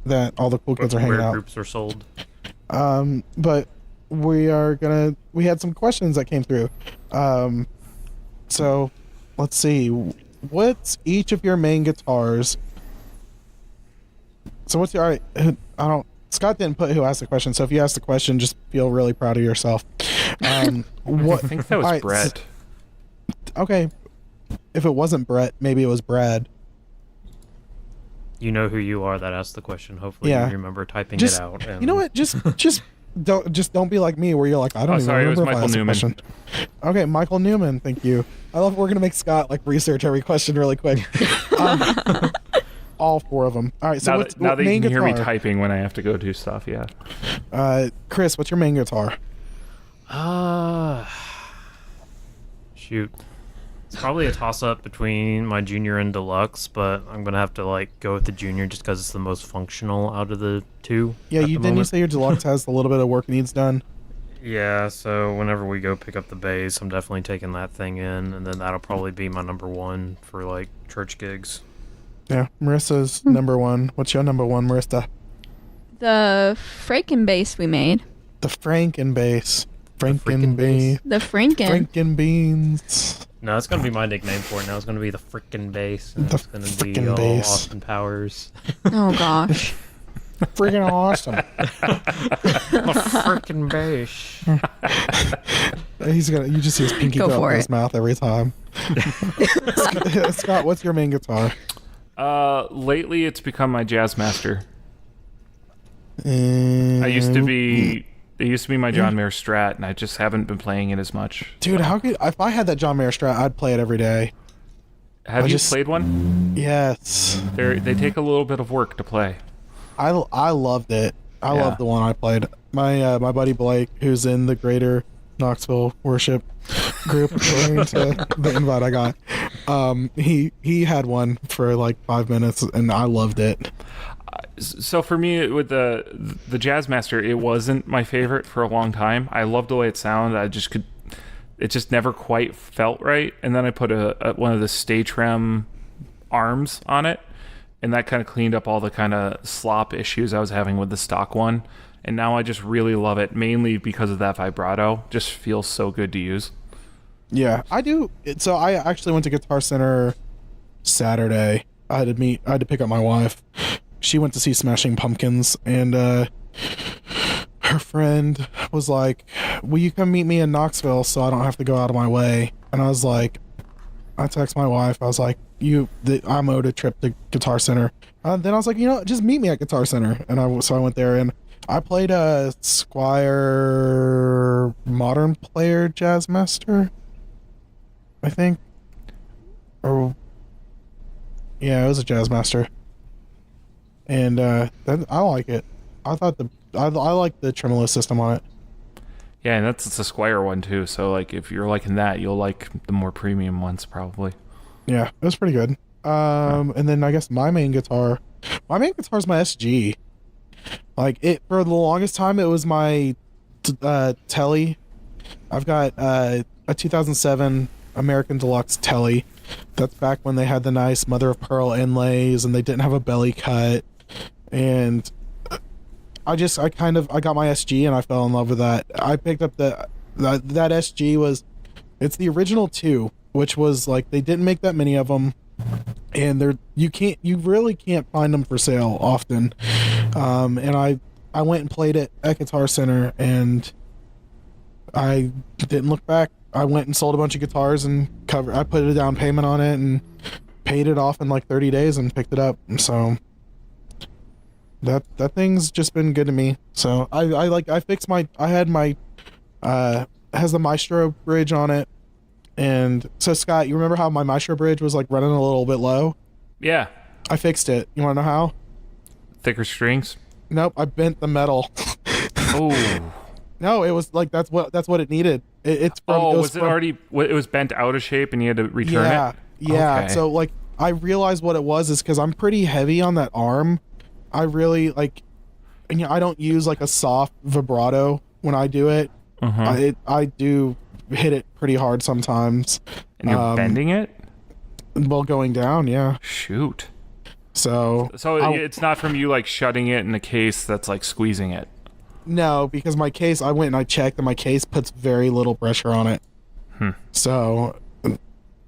that all the cool kids are hanging Where out. groups are sold. But we had some questions that came through. So let's see. What's each of your main guitars? So what's your, all right, Scott didn't put who asked the question, so if you asked the question, just feel really proud of yourself. What, I think that was all right, Brett. okay. If it wasn't Brett, maybe it was Brad. You know who you are that asked the question. Hopefully Yeah. you remember typing Just, it out. And you know what? Just don't be like me, where you're like, I don't even sorry, it was remember if I Michael asked the Newman. question. Okay, Michael Newman. Thank you. I love. We're gonna make Scott like research every question really quick. All 4 of them. All right. So Now that you main can hear me guitar? typing when I have to go do stuff, yeah. Chris, what's your main guitar? Shoot. It's probably a toss-up between my Junior and Deluxe, but I'm going to have to like go with the Junior just because it's the most functional out of the 2. Yeah, at you the didn't you moment. say your Deluxe has a little bit of work it needs done? Yeah, so whenever we go pick up the bass, I'm definitely taking that thing in, and then that'll probably be my number 1 for like church gigs. Yeah, Marissa's number 1. What's your number 1, Marissa? The Franken bass we made. The Franken bass. Franken Franken bass. bass. The Franken. Franken beans. No, it's going to be my nickname for it now. It's going to be the frickin' bass, and The it's going to be frickin' all bass. Austin Powers. Oh gosh. Freaking awesome. The frickin' bass. You just see his pinky Go go up for in his it. mouth every time. Scott, what's your main guitar? Lately, it's become my Jazz Master. I It used to be my John Mayer Strat, and I just haven't been playing it as much. Dude, how could if I had that John Mayer Strat, I'd play it every day. Have I you just- played one? Yes, They take a little bit of work to play. I loved it. I Yeah. loved the one I played. My buddy Blake, who's in the Greater Knoxville Worship group, according to the invite I got, he had one for like 5 minutes, and I loved it. So for me, with the Jazz Master, it wasn't my favorite for a long time. I loved the way it sounded. It just never quite felt right. And then I put one of the Stay Trem arms on it, and that kind of cleaned up all the kind of slop issues I was having with the stock one. And now I just really love it, mainly because of that vibrato. Just feels so good to use. Yeah, I do. So I actually went to Guitar Center Saturday. I had to pick up my wife. She went to see Smashing Pumpkins, and her friend was like, "Will you come meet me in Knoxville so I don't have to go out of my way?" And I was like, I text my wife. I was like, I'm owed a trip to Guitar Center. Then I was like, just meet me at Guitar Center. And so I went there, and I played a Squier Modern Player Jazz Master, I think. Or yeah, it was a Jazz Master. And I like it. I like the tremolo system on it. Yeah, and it's a Squire one too. So like, if you're liking that, you'll like the more premium ones probably. Yeah, it was pretty good. And then I guess my main guitar is my SG. Like it for the longest time, it was my Telly. I've got a 2007 American Deluxe Telly. That's back when they had the nice mother of pearl inlays and they didn't have a belly cut. And I got my SG and I fell in love with that. I picked up that SG it's the original 2, which was like they didn't make that many of them, and you really can't find them for sale often. And I went and played it at Guitar Center, and I didn't look back. I went and sold a bunch of guitars and I put a down payment on it and paid it off in like 30 days and picked it up. So that thing's just been good to me. So I fixed my, I had my, has the Maestro bridge on it. And so Scott, you remember how my Maestro bridge was like running a little bit low? Yeah. I fixed it. You want to know how? Thicker strings. Nope, I bent the metal. Oh. No, it was like that's what it needed. It's from. Was it already? It was bent out of shape, and you had to return it. Yeah. Okay. So like, I realized what it was is because I'm pretty heavy on that arm. I really like, and I don't use like a soft vibrato when I do it. I do hit it pretty hard sometimes. And you're bending it. While going down, yeah. Shoot. So it's not from you like shutting it in a case that's like squeezing it. No, because my case, I went and I checked, and my case puts very little pressure on it. So,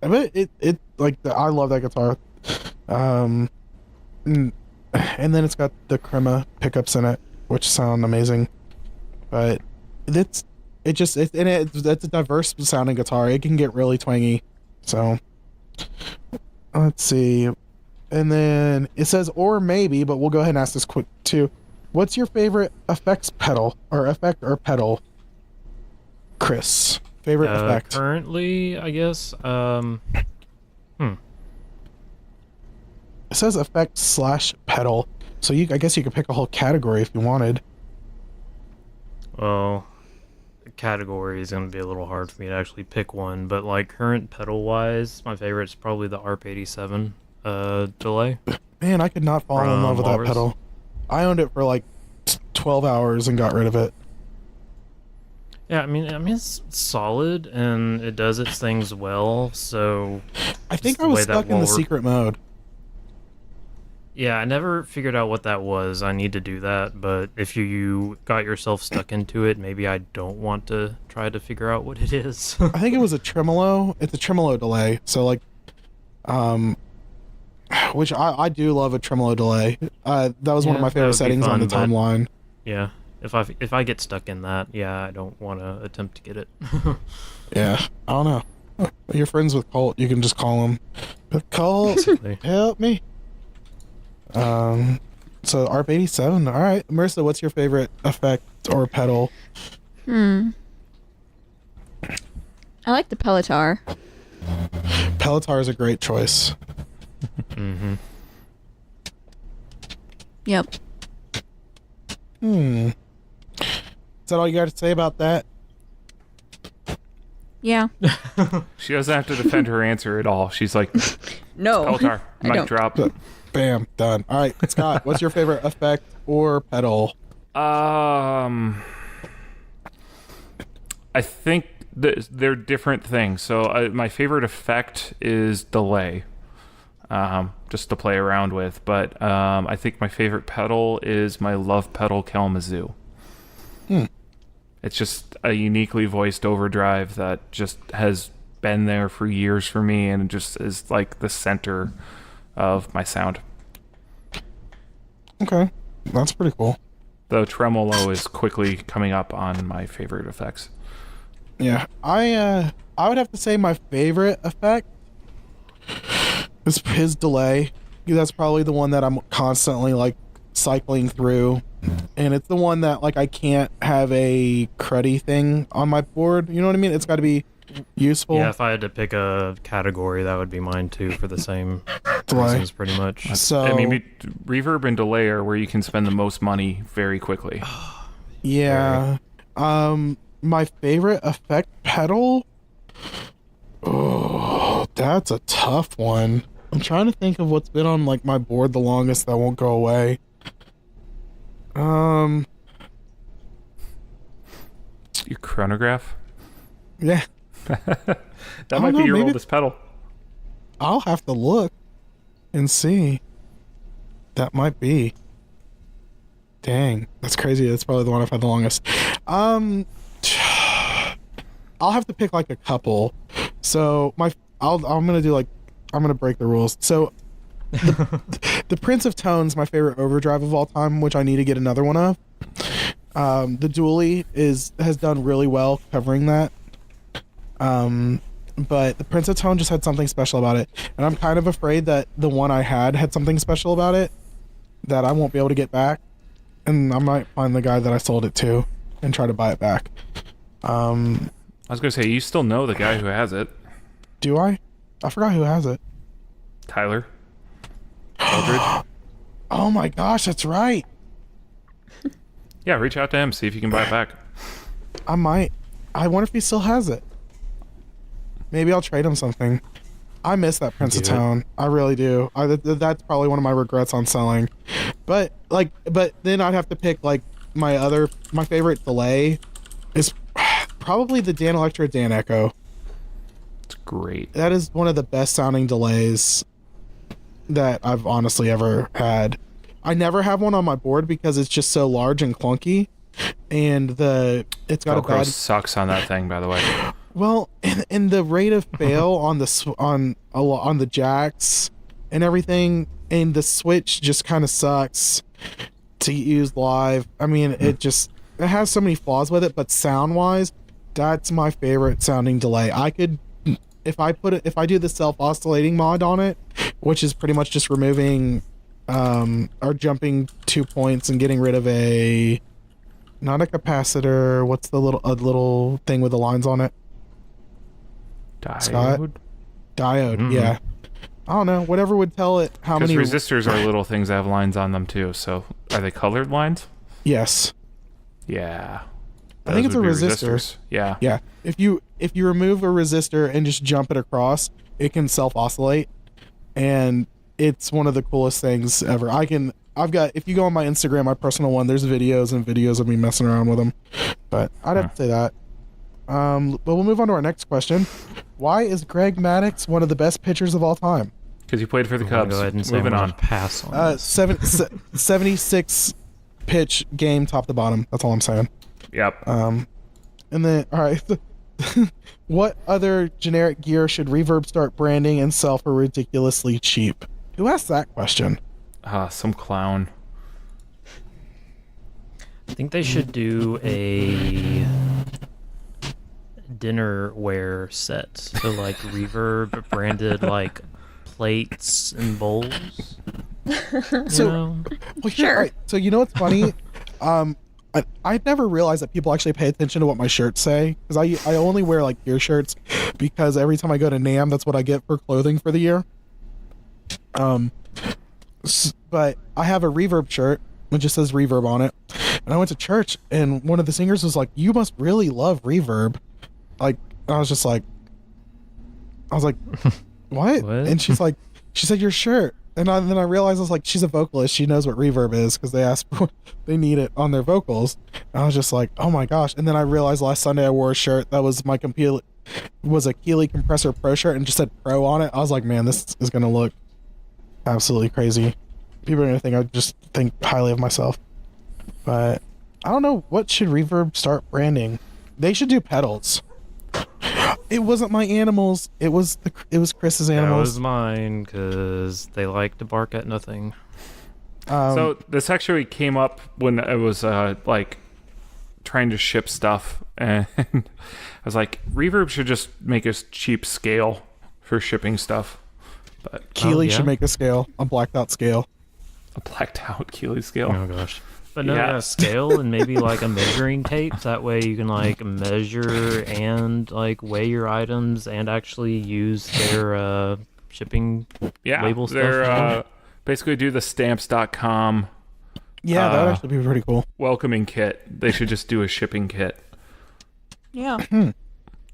it like I love that guitar. And then it's got the Crema pickups in it, which sound amazing. But it's a diverse sounding guitar. It can get really twangy. So, let's see. And then it says, or maybe, but we'll go ahead and ask this quick too. What's your favorite effects pedal or effect or pedal, Chris? Favorite effect? Currently, I guess. It says effect / pedal. So I guess you could pick a whole category if you wanted. Well, the category is going to be a little hard for me to actually pick one, but like current pedal wise, my favorite is probably the ARP-87 delay. Man, I could not fall in love with Walrus. that pedal. I owned it for like 12 hours and got rid of it. Yeah, I mean it's solid and it does its things well. So I think just I the was way that stuck in the Walrus- secret mode. Yeah, I never figured out what that was. I need to do that, but if you got yourself stuck into it, maybe I don't want to try to figure out what it is. I think it was a tremolo. It's a tremolo delay. So like, which I do love a tremolo delay. That was one of Yeah, my that favorite would be settings on fun, the but- timeline. Yeah, if I get stuck in that, yeah, I don't want to attempt to get it. Yeah, I don't know. You're friends with Colt. You can just call him. Colt, help me. So ARP-87. All right, Marissa, what's your favorite effect or pedal? I like the Pelotar. Pelotar is a great choice. Mm-hmm. Yep. Is that all you got to say about that? Yeah. She doesn't have to defend her answer at all. She's like, No. Pelotar, I mic don't. drop. Bam, done. All right, Scott, what's your favorite effect or pedal? I think they're different things. So my favorite effect is delay, just to play around with. But I think my favorite pedal is my Love Pedal Kalamazoo. It's just a uniquely voiced overdrive that just has been there for years for me, and just is like the center of my sound. Okay, that's pretty cool. The tremolo is quickly coming up on my favorite effects. Yeah, I would have to say my favorite effect is his delay. That's probably the one that I'm constantly like cycling through, and it's the one that like I can't have a cruddy thing on my board. You know what I mean? It's got to be useful. Yeah, if I had to pick a category, that would be mine too, for the same Delay. reasons, pretty much. So I mean, reverb and delay are where you can spend the most money very quickly. yeah, my favorite effect pedal. Oh, that's a tough one. I'm trying to think of what's been on like my board the longest that won't go away. Your chronograph? Yeah, That I might don't be know, your maybe- oldest pedal. I'll have to look and see. That might be. Dang, that's crazy. That's probably the one I've had the longest. I'll have to pick like a couple. So I'm gonna break the rules. So the Prince of Tones, my favorite overdrive of all time, which I need to get another one of. The Dually has done really well covering that. But the Prince of Tone just had something special about it, and I'm kind of afraid that the one I had something special about it that I won't be able to get back, and I might find the guy that I sold it to and try to buy it back. I was gonna say, you still know the guy who has it, Do I? I forgot who has it. Tyler Eldridge. Oh my gosh, that's right. Yeah, reach out to him, see if you can buy it back. I might. I wonder if he still has it. Maybe I'll trade him something. I miss that Prince of Do it. Town. I really do. That's probably one of my regrets on selling. But then I'd have to pick like my favorite delay is probably the Dan Electra Dan Echo. It's great. That is one of the best sounding delays that I've honestly ever had. I never have one on my board because it's just so large and clunky, and it's got a Velcro bad. sucks on that thing, by the way. Well, and the rate of fail on the jacks and everything, and the switch just kind of sucks to use live. I mean, it has so many flaws with it, but sound wise, that's my favorite sounding delay. I could, if I do the self oscillating mod on it, which is pretty much just removing or jumping 2 points and getting rid of not a capacitor. What's the little thing with the lines on it? Scott? Diode, Mhm. yeah. I don't know. Whatever would tell it how Because many. resistors are little things that have lines on them too. So are they colored lines? Yes, Yeah. I think Those it's a would be resistor. resistors. Yeah. yeah. If you remove a resistor and just jump it across, it can self oscillate, and it's one of the coolest things ever. If you go on my Instagram, my personal one, there's videos and videos of me messing around with them. But I'd have to say that. But we'll move on to our next question. Why is Greg Maddux one of the best pitchers of all time? Because he played for the I'm gonna Cubs. go ahead and say Moving I'm on. gonna pass on. 76 pitch game top to bottom. That's all I'm saying. Yep. And then, all right. What other generic gear should Reverb start branding and sell for ridiculously cheap? Who asked that question? Some clown. I think they should do a dinnerware set. So like Reverb branded like plates and bowls. So, You know? well, Sure. right. So you know what's funny? I never realized that people actually pay attention to what my shirts say, because I only wear like gear shirts because every time I go to NAMM, that's what I get for clothing for the year. But I have a Reverb shirt which just says Reverb on it, and I went to church and one of the singers was like, "You must really love Reverb." Like, I was like, what? What? And she said your shirt. And then I realized I was like, she's a vocalist. She knows what reverb is because they need it on their vocals. And I was just like, oh my gosh. And then I realized last Sunday I wore a shirt that was a Keeley Compressor Pro shirt and just said Pro on it. I was like, man, this is going to look absolutely crazy. People are going to think I just think highly of myself. But I don't know. What should Reverb start branding? They should do pedals. It wasn't my animals. It was Chris's That animals. was mine because they like to bark at nothing. So this actually came up when I was like trying to ship stuff, and I was like, Reverb should just make a cheap scale for shipping stuff. But Keeley yeah. should make a scale, a blacked out scale. a blacked out Keeley scale. Oh gosh. But no, Yeah. yeah, scale and maybe like a measuring tape. That way you can like measure and like weigh your items and actually use their shipping Yeah, label stuff. they're you know? basically do the stamps.com Yeah, that would actually be pretty cool. welcoming kit. They should just do a shipping kit. Yeah.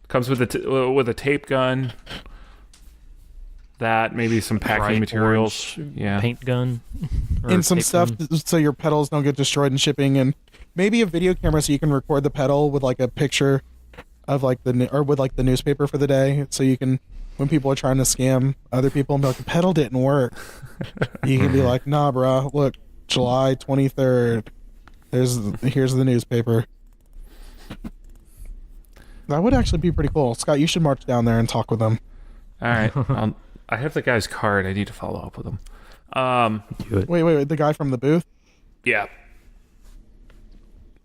Comes with a tape gun. That maybe some packing Bright materials. orange Yeah. paint gun. or And some tape stuff gun. so your pedals don't get destroyed in shipping, and maybe a video camera so you can record the pedal with like a picture of like with like the newspaper for the day, so you can, when people are trying to scam other people and be like, the pedal didn't work, you can be like, nah bruh, look, July 23rd, here's the newspaper. That would actually be pretty cool. Scott, you should march down there and talk with them. All right. I have the guy's card. I need to follow up with him. Do it. Wait, the guy from the booth? Yeah.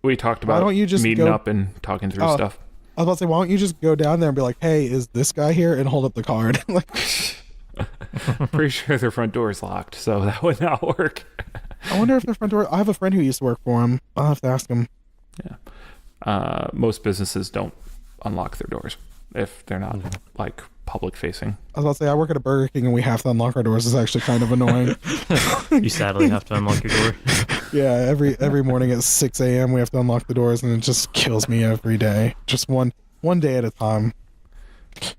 We talked Why about don't you just meeting go- up and talking through Oh. stuff. I was about to say, why don't you just go down there and be like, hey, is this guy here? And hold up the card. Like, Pretty sure their front door is locked, so that would not work. I wonder if their front door. I have a friend who used to work for him. I'll have to ask him. Most businesses don't unlock their doors if they're not like public facing. I was about to say, I work at a Burger King and we have to unlock our doors. It's actually kind of annoying. You sadly have to unlock your door. Yeah, every morning at 6 a.m. we have to unlock the doors, and it just kills me every day. Just one day at a time.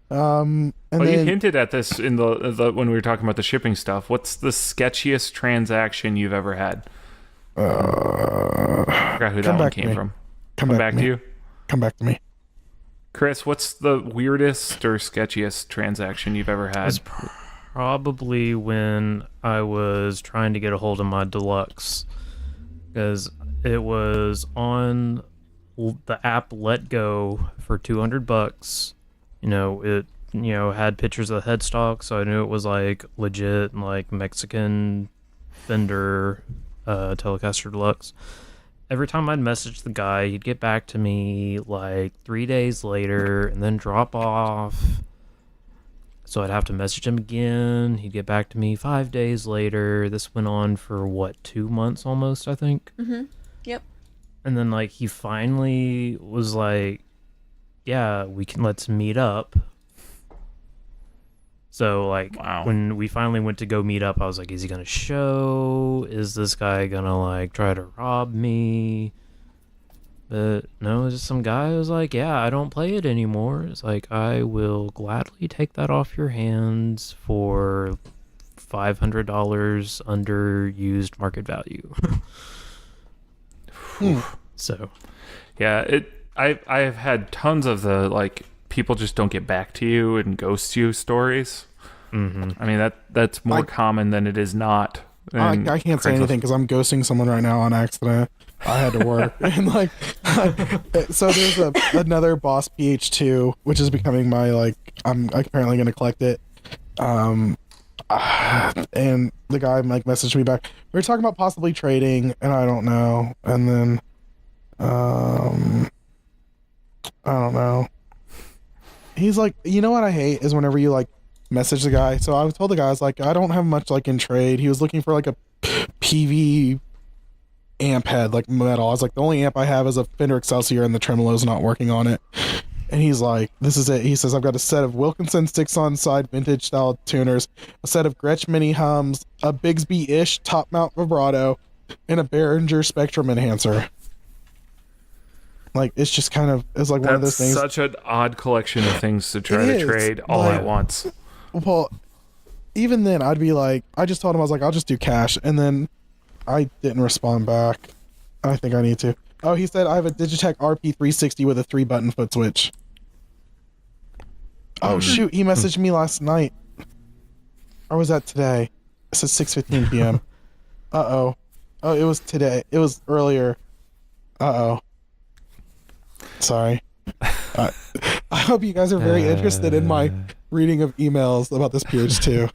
And You then hinted at this in the when we were talking about the shipping stuff. What's the sketchiest transaction you've ever had? I forgot who that come one back to came me. from. come Come back back to you, Come back to me. Chris. What's the weirdest or sketchiest transaction you've ever had? It's probably when I was trying to get a hold of my deluxe, because it was on the app Let Go for $200. It had pictures of the headstock, so I knew it was like legit, like Mexican Fender Telecaster Deluxe. Every time I'd message the guy, he'd get back to me like 3 days later and then drop off. So I'd have to message him again. He'd get back to me 5 days later. This went on for 2 months almost, I think. Mm-hmm. Yep. And then like he finally was like, yeah, let's meet up. So like Wow. when we finally went to go meet up, I was like, is he gonna show? Is this guy gonna like try to rob me? But no, it was just some guy who was like, yeah, I don't play it anymore. It's like, I will gladly take that off your hands for $500 under used market value. So Yeah, I have had tons of the like people just don't get back to you and ghost you stories. mhm. I mean that's more I- common than it is not. I And can't say Craigslist- anything because I'm ghosting someone right now on accident. I had to work. And like, so there's another Boss PH2, which is becoming my like. I'm apparently going to collect it. And the guy like messaged me back. We were talking about possibly trading, and I don't know. And then, I don't know. He's like, you know what I hate is whenever you like message the guy. So I told the guy, I was like, I don't have much like in trade. He was looking for like a PV amp head, like metal. I was like, the only amp I have is a Fender Excelsior and the tremolo's not working on it. And he's like, this is it. He says, I've got a set of Wilkinson sticks-on side vintage style tuners, a set of Gretsch mini hums, a Bigsby-ish top mount vibrato, and a Behringer Spectrum enhancer. Like, it's just kind of, it's like one of those That's things. such an odd collection of things to try It to is, trade all like- at once. Well, even then, I'd be like, I just told him, I was like, I'll just do cash. And then I didn't respond back. I think I need to. Oh, he said, I have a Digitech RP360 with a 3-button foot switch. Oh, shoot. He messaged me last night. Or was that today? It says 6:15 p.m. Uh-oh. Oh, it was today. It was earlier. Uh-oh. Sorry. I hope you guys are very interested in my reading of emails about this PH2.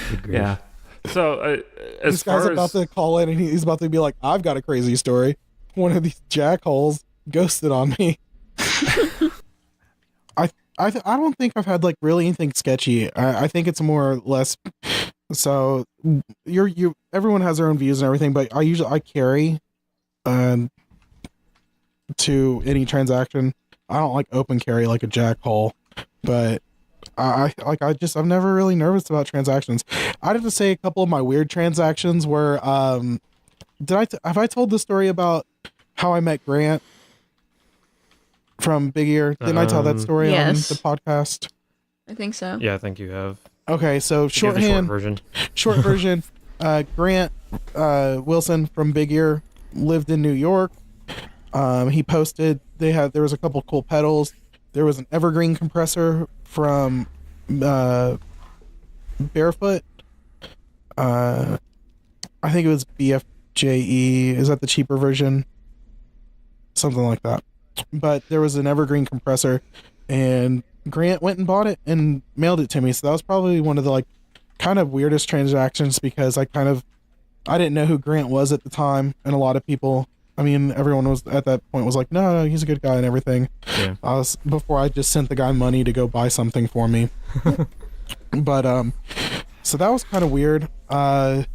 Good grief. Yeah. So as This guy's far about as to call in and he's about to be like, I've got a crazy story. One of these jackholes ghosted on me. I don't think I've had like really anything sketchy. I think it's more or less. So everyone has their own views and everything, but I carry to any transaction. I don't like open carry like a jackhole, but I'm never really nervous about transactions. I'd have to say a couple of my weird transactions were have I told the story about how I met Grant from Big Ear? Didn't I tell that story Yes. on the podcast? I think so. Yeah, I think you have. Okay, so Give the short shorthand, version. short version. Grant Wilson from Big Ear lived in New York. He posted there was a couple cool pedals. There was an Evergreen compressor from Barefoot. I think it was BFJE. Is that the cheaper version? Something like that. But there was an Evergreen compressor, and Grant went and bought it and mailed it to me. So that was probably one of the like kind of weirdest transactions because I kind of I didn't know who Grant was at the time, and a lot of people, I mean, everyone was at that point was like, no, he's a good guy and everything. Yeah. Before I just sent the guy money to go buy something for me. But so that was kind of weird. I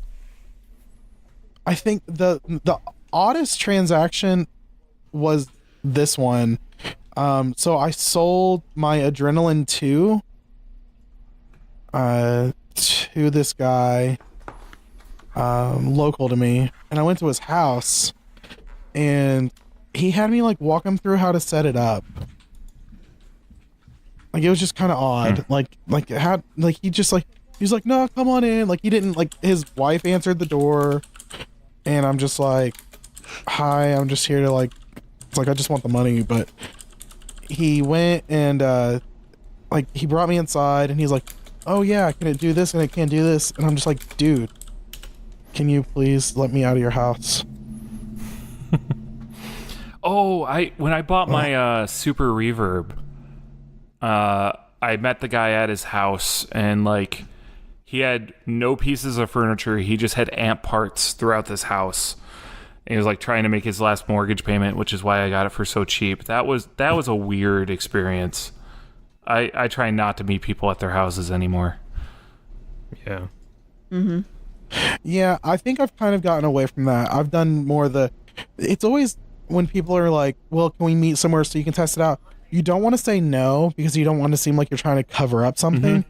think the oddest transaction was this one. So I sold my Adrenaline 2 to this guy local to me, and I went to his house, and he had me like walk him through how to set it up. Like it was just kind of odd. Like it had like he's like, no, come on in. Like he didn't, like his wife answered the door, and I'm just like, hi, I'm just here to like, it's like I just want the money. But he went and like he brought me inside, and he's like, oh yeah, I can do this and I can't do this, and I'm just like, dude, can you please let me out of your house? Oh, when I bought my Super Reverb, I met the guy at his house, and like he had no pieces of furniture. He just had amp parts throughout this house. And he was like trying to make his last mortgage payment, which is why I got it for so cheap. That was a weird experience. I try not to meet people at their houses anymore. Yeah. Mm-hmm. Yeah, I think I've kind of gotten away from that. I've done more it's always when people are like, well, can we meet somewhere so you can test it out? You don't want to say no because you don't want to seem like you're trying to cover up something.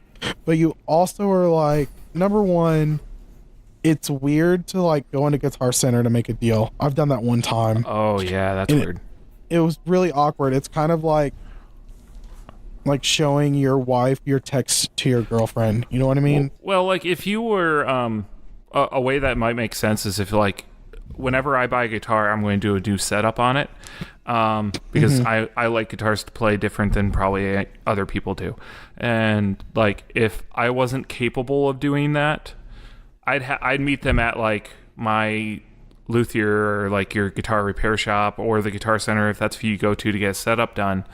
But you also are like, number one, it's weird to like go into Guitar Center to make a deal. I've done that one time. Oh yeah, that's weird. It was really awkward. It's kind of like showing your wife your text to your girlfriend. You know what I mean? Well, like if you were a way that might make sense is if like whenever I buy a guitar, I'm going to do a new setup on it because I like guitars to play different than probably other people do. And like if I wasn't capable of doing that, I'd meet them at like my luthier or like your guitar repair shop or the Guitar Center if that's who you go to get a setup done.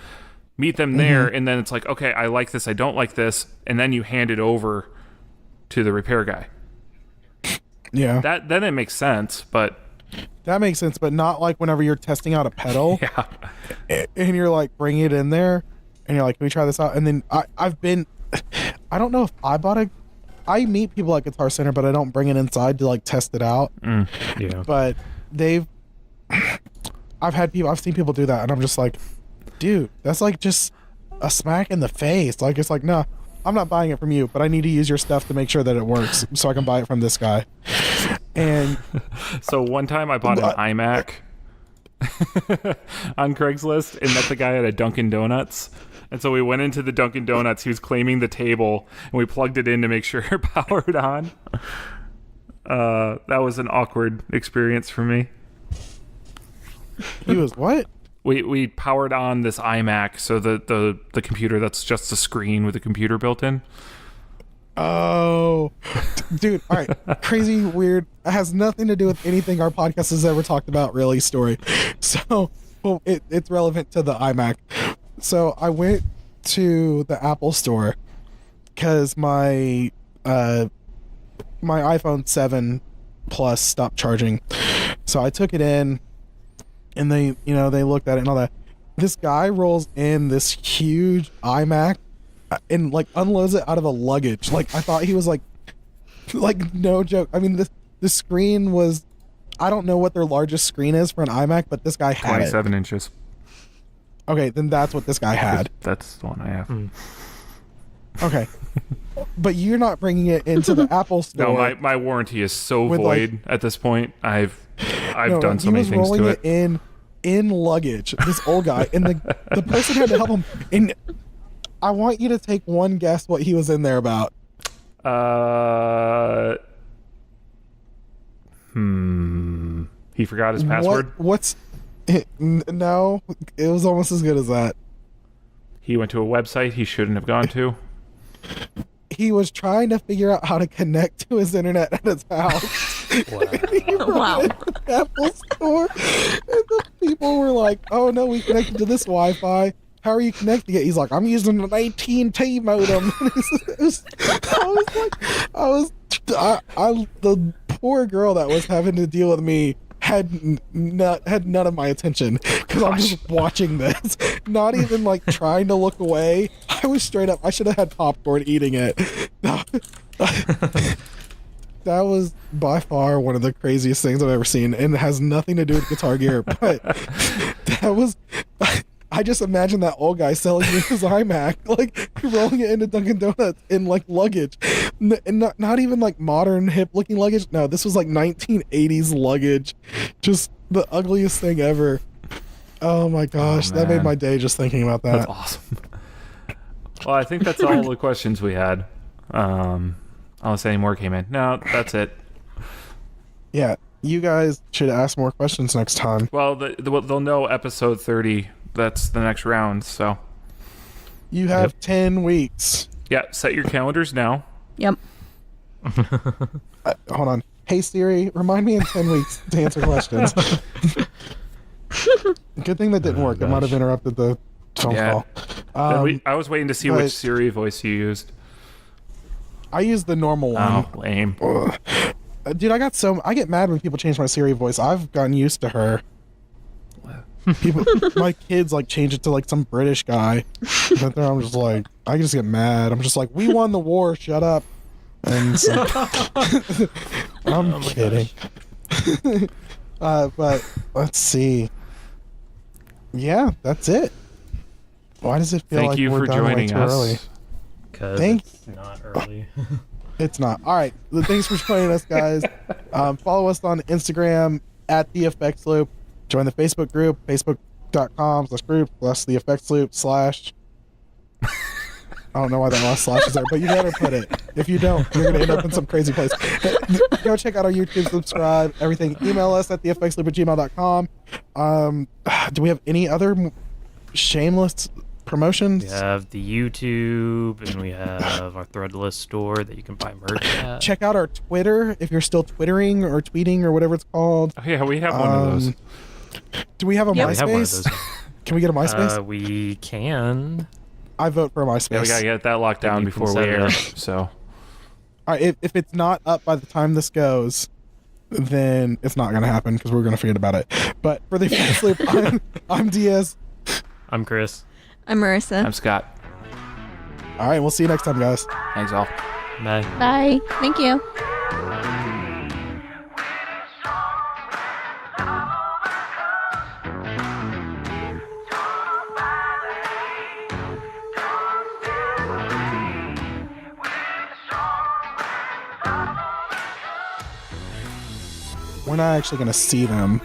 Meet them there, and then it's like, okay, I like this, I don't like this, and then you hand it over to the repair guy. Yeah. Then it makes sense, but That makes sense, but not like whenever you're testing out a pedal. yeah. And you're like bringing it in there, and you're like, can we try this out? And then I don't know if I meet people at Guitar Center, but I don't bring it inside to like test it out. Yeah. But I've seen people do that, and I'm just like, dude, that's like just a smack in the face. Like, it's like, no, I'm not buying it from you, but I need to use your stuff to make sure that it works so I can buy it from this guy. And So one time I bought an iMac on Craigslist and met the guy at a Dunkin' Donuts. And so we went into the Dunkin' Donuts. He was claiming the table, and we plugged it in to make sure it powered on. That was an awkward experience for me. he was, what? We powered on this iMac, so the computer that's just a screen with a computer built in. Oh, dude. All right. Crazy, weird. It has nothing to do with anything our podcast has ever talked about, really, story. So, well, it's relevant to the iMac. So I went to the Apple store because my iPhone 7 Plus stopped charging. So I took it in, and they looked at it and all that. This guy rolls in this huge iMac and like unloads it out of a luggage. Like I thought he was like no joke. I mean, the screen was, I don't know what their largest screen is for an iMac, but this guy had 27 inches. Okay, then that's what this guy had. That's the one I have. Okay. But you're not bringing it into the Apple store. No, my warranty is so With, void like- at this point. I've No, done so many he was things rolling to it. in luggage. This old guy, and the person had to help him. And I want you to take one guess what he was in there about. He forgot his password. No, it was almost as good as that. He went to a website he shouldn't have gone to. He was trying to figure out how to connect to his internet at his house. He brought Wow. it to the Apple store, and the people were like, "Oh no, we connected to this Wi-Fi. How are you connecting it?" He's like, "I'm using an AT&T modem." The poor girl that was having to deal with me had none of my attention because I'm just watching this, not even like trying to look away. I was straight up. I should have had popcorn eating it. That was by far one of the craziest things I've ever seen, and it has nothing to do with Guitar Gear. But that was. I just imagine that old guy selling you his iMac, like rolling it into Dunkin' Donuts in like luggage, and not even like modern hip looking luggage. No, this was like 1980s luggage, just the ugliest thing ever. Oh my gosh, that made man. my day just thinking about that. That's awesome. Well, I think that's all the questions we had. Unless any more came in. No, that's it. Yeah, you guys should ask more questions next time. Well, they'll know episode 30. That's the next round. So You have 10 weeks. yeah, set your calendars now. Yep. Hold on. Hey Siri, remind me in 10 weeks to answer questions. Good thing that didn't work. It might have interrupted the phone Yeah. call. I was waiting to see but- which Siri voice you used. I use the normal one. Oh, lame. Dude, I get mad when people change my Siri voice. I've gotten used to her. People, my kids like change it to like some British guy, but then I'm just like, I just get mad. I'm just like, we won the war. Shut up. And so, I'm kidding. But let's see. Yeah, that's it. Why does it feel Thank like you we're for done way joining too us. early? Because Thank- it's not early. It's not. All right. Thanks for joining us, guys. Follow us on Instagram at The Effects Loop. Join the Facebook group, facebook.com/group/The Effects Loop/ I don't know why that last slash is there, but you better put it. If you don't, you're going to end up in some crazy place. Go check out our YouTube, subscribe, everything. Email us at theeffectsloop@gmail.com. Do we have any other shameless promotions? We have the YouTube, and we have our Threadless store that you can buy merch at. Check out our Twitter if you're still twittering or tweeting or whatever it's called. Oh, yeah, we have one of those. Do we have a Yeah, we have one of MySpace? those. Can we get a MySpace? We can. I vote for a MySpace. Yeah, we gotta get that locked down you can before we set it air. up. So All right, if it's not up by the time this goes, then it's not going to happen because we're going to forget about it. But for the Effects Loop, I'm Diaz. I'm Chris. I'm Marissa. I'm Scott. All right, we'll see you next time, guys. Thanks all. Bye. Bye. Thank you. We're not actually going to see them.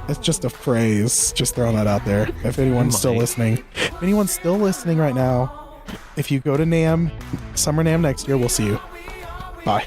It's just a phrase. Just throwing that out there. If anyone's still Might. listening. If anyone's still listening right now, if you go to NAMM, Summer NAMM next year, we'll see you. Bye.